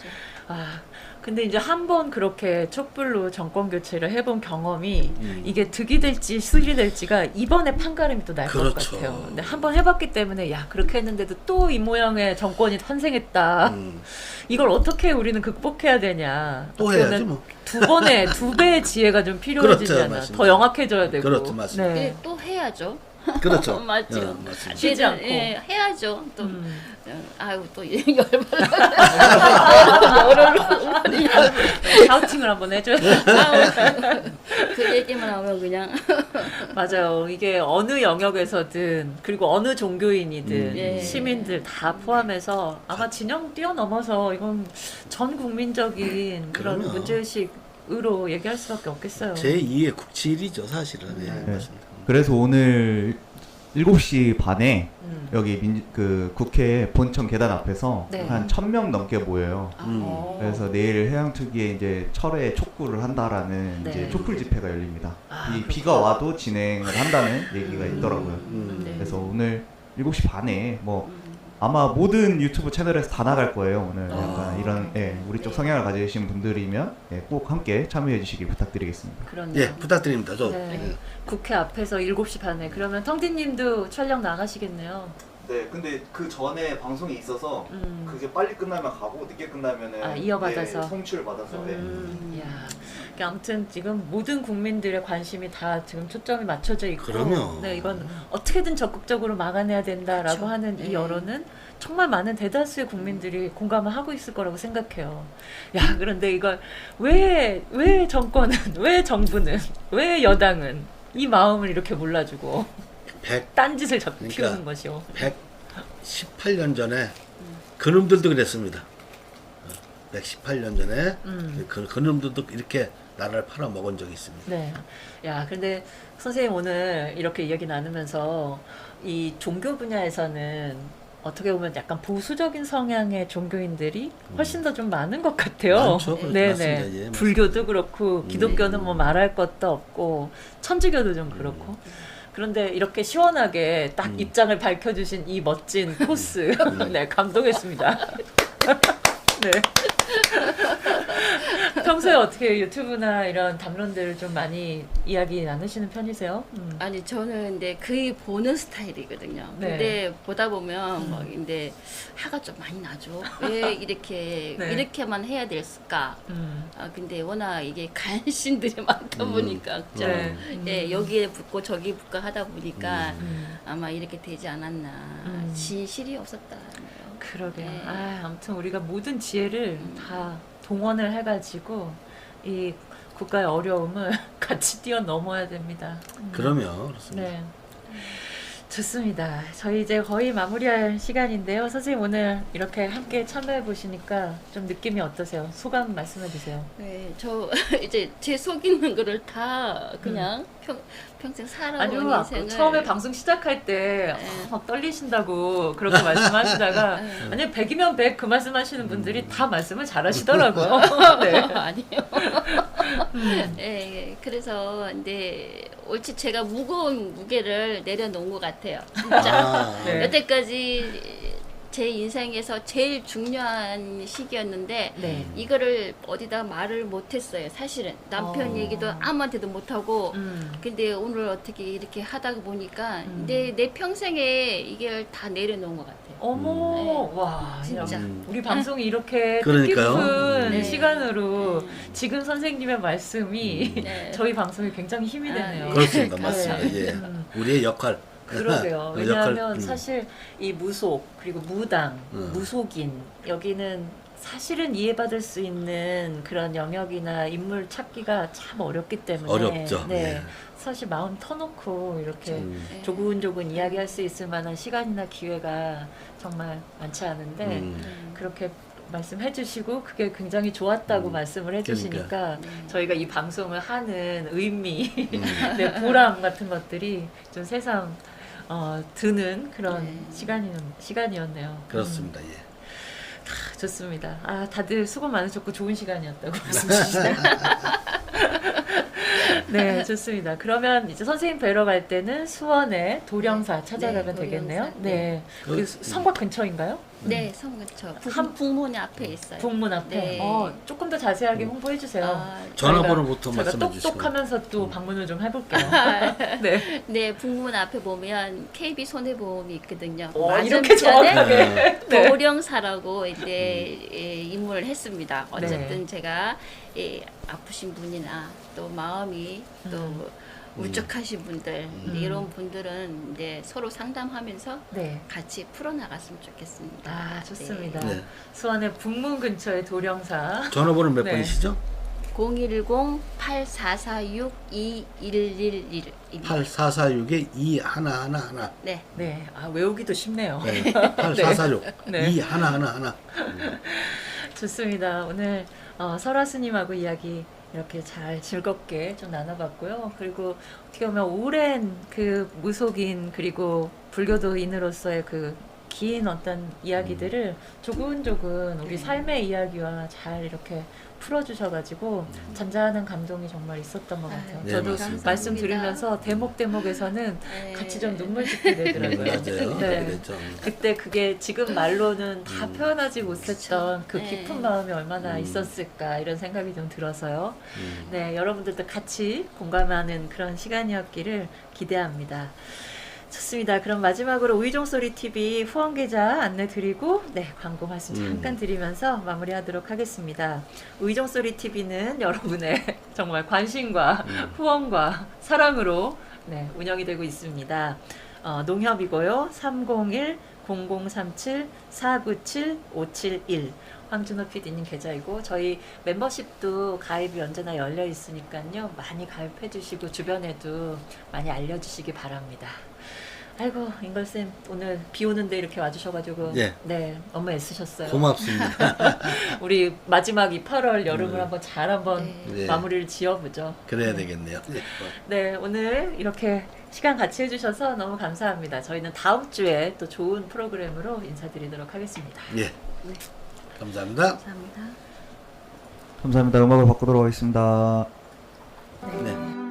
근데 이제 한 번 그렇게 촛불로 정권 교체를 해본 경험이 이게 득이 될지 수익이 될지가 이번에 판가름이 또 날 것 그렇죠. 같아요. 근데 한 번 해봤기 때문에 야 그렇게 했는데도 또 이 모양의 정권이 탄생했다. 이걸 어떻게 우리는 극복해야 되냐? 또 어떻게 해야지 보면 뭐. 두 배의 지혜가 좀 필요해지지 그렇죠, 않아. 맞습니다. 더 영악해져야 되고. 그렇죠, 맞습니다. 네. 네, 또 해야죠. 그렇죠. 맞죠. 맞습니다. 쉬지 않고. 예, 해야죠. 또 아유 또 샤우팅을 한번 해줘야 돼. 그 얘기만 하면 그냥 맞아요. 이게 어느 영역에서든 그리고 어느 종교인이든 예. 시민들 다 포함해서 아마 진영 뛰어넘어서 이건 전 국민적인 그런 그럼요. 문제의식으로 얘기할 수밖에 없겠어요. 제2의 국치일이죠 사실은. 예, 네. 맞습니다. 그래서 오늘 7시 반에 여기 그 국회 본청 계단 앞에서 네. 한 1000명 넘게 모여요. 그래서 내일 해양특위에 이제 철회 촉구를 한다라는 네. 이제 촛불 집회가 열립니다. 이 그렇구나. 비가 와도 진행을 한다는 얘기가 있더라고요. 네. 그래서 오늘 7시 반에 뭐 아마 모든 유튜브 채널에서 다 나갈 거예요. 오늘 약간 이런 우리 쪽 성향을 가지신 분들이면 꼭 함께 참여해 주시길 부탁드리겠습니다. 그렇네요. 예, 부탁드립니다. 저. 네. 국회 앞에서 7시 반에 그러면 텅디님도 촬영 나가시겠네요. 네, 근데 그 전에 방송이 있어서 그게 빨리 끝나면 가고 늦게 끝나면은 이어받아서. 네, 송출 받아서. 네. 야, 아무튼 지금 모든 국민들의 관심이 다 지금 초점이 맞춰져 있고, 그럼요. 네, 이건 어떻게든 적극적으로 막아내야 된다라고 그렇죠. 하는 이 네. 여론은 정말 많은 대다수의 국민들이 공감을 하고 있을 거라고 생각해요. 야, 그런데 이걸 왜 정권은, 왜 정부는, 왜 여당은 이 마음을 이렇게 몰라주고 딴짓을 자꾸 그러니까 피우는 것이요. 118년 전에 그놈들도 그랬습니다. 118년 전에 그놈들도 이렇게 나라를 팔아먹은 적이 있습니다. 네. 야, 근데 선생님 오늘 이렇게 이야기 나누면서 이 종교 분야에서는 어떻게 보면 약간 보수적인 성향의 종교인들이 훨씬 더 좀 많은 것 같아요. 많죠. 그렇죠. 네네. 맞습니다. 예, 맞습니다. 불교도 그렇고 기독교는 뭐 말할 것도 없고 천주교도 좀 그렇고. 그런데 이렇게 시원하게 딱 입장을 밝혀주신 이 멋진 코스, 네 감동했습니다. 네. 평소에 어떻게 유튜브나 이런 담론들을 좀 많이 이야기 나누시는 편이세요? 아니 저는 근데 거의 보는 스타일이거든요. 네. 근데 보다 보면 막 근데 화가 좀 많이 나죠. 왜 이렇게 네. 이렇게만 해야 됐을까? 음. 아 근데 워낙 이게 간신들이 많다 보니까 그죠? 네. 예, 여기에 붙고 저기 붙고 하다 보니까 음. 아마 이렇게 되지 않았나. 진실이 없었다. 그러게요. 네. 아무튼 우리가 모든 지혜를 다 동원을 해가지고 이 국가의 어려움을 같이 뛰어넘어야 됩니다. 그러면 그렇습니다. 네. 좋습니다. 저희 이제 거의 마무리할 시간인데요. 선생님 오늘 이렇게 함께 참여해 보시니까 좀 느낌이 어떠세요? 소감 말씀해 주세요. 네, 저 이제 제 속이는 거를 다 그냥 평생 살아온 아니요, 인생을 처음에 방송 시작할 때 막 떨리신다고 그렇게 말씀하시다가 아니 100이면 100 그 말씀하시는 분들이 다 말씀을 잘하시더라고요. 네. 아니에요. 예, 그래서 근데 옳지 제가 무거운 무게를 내려놓은 것 같아요. 진짜 아, 네. 여태까지 제 인생에서 제일 중요한 시기였는데 네. 이거를 어디다 말을 못했어요. 사실은 남편 얘기도 아무한테도 못하고 근데 오늘 어떻게 이렇게 하다 보니까 내 평생에 이걸 다 내려놓은 것 같아요. 어머, 와, 진짜. 우리 방송이 이렇게 그러니까요. 뜻깊은 네. 시간으로 지금 선생님의 말씀이 네. 저희 방송에 굉장히 힘이 되네요. 그렇습니다. 네. 맞습니다. 예. 음. 우리의 역할. 그러게요. 그 왜냐하면 역할, 사실 이 무속 그리고 무당, 무속인 여기는 사실은 이해받을 수 있는 그런 영역이나 인물 찾기가 참 어렵기 때문에 어렵죠. 네. 예. 사실 마음 터놓고 이렇게 네. 조근조근 이야기할 수 있을 만한 시간이나 기회가 정말 많지 않은데 그렇게 말씀해 주시고 그게 굉장히 좋았다고 말씀을 해 주시니까 저희가 이 방송을 하는 의미, 네, 보람 같은 것들이 좀 새삼 드는 그런 네. 시간이었네요. 그렇습니다. 예. 좋습니다. 아, 다들 수고 많으셨고 좋은 시간이었다고 말씀 주시네요. 네, 좋습니다. 그러면 이제 선생님 뵈러 갈 때는 수원의 도령사 찾아가면 네, 되겠네요. 도령사. 네. 그 성곽 근처인가요? 네, 성 근처. 한- 북문 앞에 있어요. 북문 앞에. 네. 조금 더 자세하게 홍보해 주세요. 아, 전화번호부터 제가 말씀해 주시고. 똑똑하면서 또 방문을 좀 해볼게요. 네. 네, 북문 앞에 보면 KB 손해보험이 있거든요. 이렇게 정확하게. 네. 도령사라고 이제 임무를 했습니다. 어쨌든 네. 제가 아프신 분이나 또 마음이 또 울적하신 분들 이런 분들은 이제 서로 상담하면서 네. 같이 풀어나갔으면 좋겠습니다. 아, 좋습니다. 네. 수원의 북문 근처의 도령사. 전화번호 몇 네. 번이시죠? 010-8446-2111입니다. 8446-2111. 네. 네. 아, 외우기도 쉽네요. 네. 8446. 네. 2111. 좋습니다. 오늘 설아 스님하고 이야기 이렇게 잘 즐겁게 좀 나눠봤고요. 그리고 어떻게 보면 오랜 그 무속인 그리고 불교도인으로서의 그 긴 어떤 이야기들을 조근조근 우리 삶의 이야기와 잘 이렇게 풀어주셔가지고 잔잔한 감동이 정말 있었던 것 같아요. 네, 저도 맞습니다. 말씀 들으면서 대목대목에서는 네. 같이 좀 눈물 짓게 되더라고요. 맞아요. 네. 그랬죠. 그때 그게 지금 말로는 다 표현하지 못했던 그 네. 깊은 마음이 얼마나 있었을까 이런 생각이 좀 들어서요. 네, 여러분들도 같이 공감하는 그런 시간이었기를 기대합니다. 좋습니다. 그럼 마지막으로 우이종소리 TV 후원 계좌 안내 드리고 네, 광고 말씀 잠깐 드리면서 마무리하도록 하겠습니다. 우이종소리 TV는 여러분의 정말 관심과 후원과 사랑으로 네, 운영이 되고 있습니다. 농협이고요. 301-0037-497-571 황준호 PD님 계좌이고 저희 멤버십도 가입이 언제나 열려 있으니까요. 많이 가입해 주시고 주변에도 많이 알려주시기 바랍니다. 아이고 인걸쌤 오늘 비 오는데 이렇게 와주셔가지고 예. 네 너무 애쓰셨어요. 고맙습니다. 우리 마지막 이 8월 여름을 한번 잘 한번 네. 마무리를 지어보죠. 그래야 되겠네요. 네. 네 오늘 이렇게 시간 같이 해주셔서 너무 감사합니다. 저희는 다음 주에 또 좋은 프로그램으로 인사드리도록 하겠습니다. 예. 감사합니다. 감사합니다. 감사합니다. 음악을 바꾸도록 하겠습니다. 네.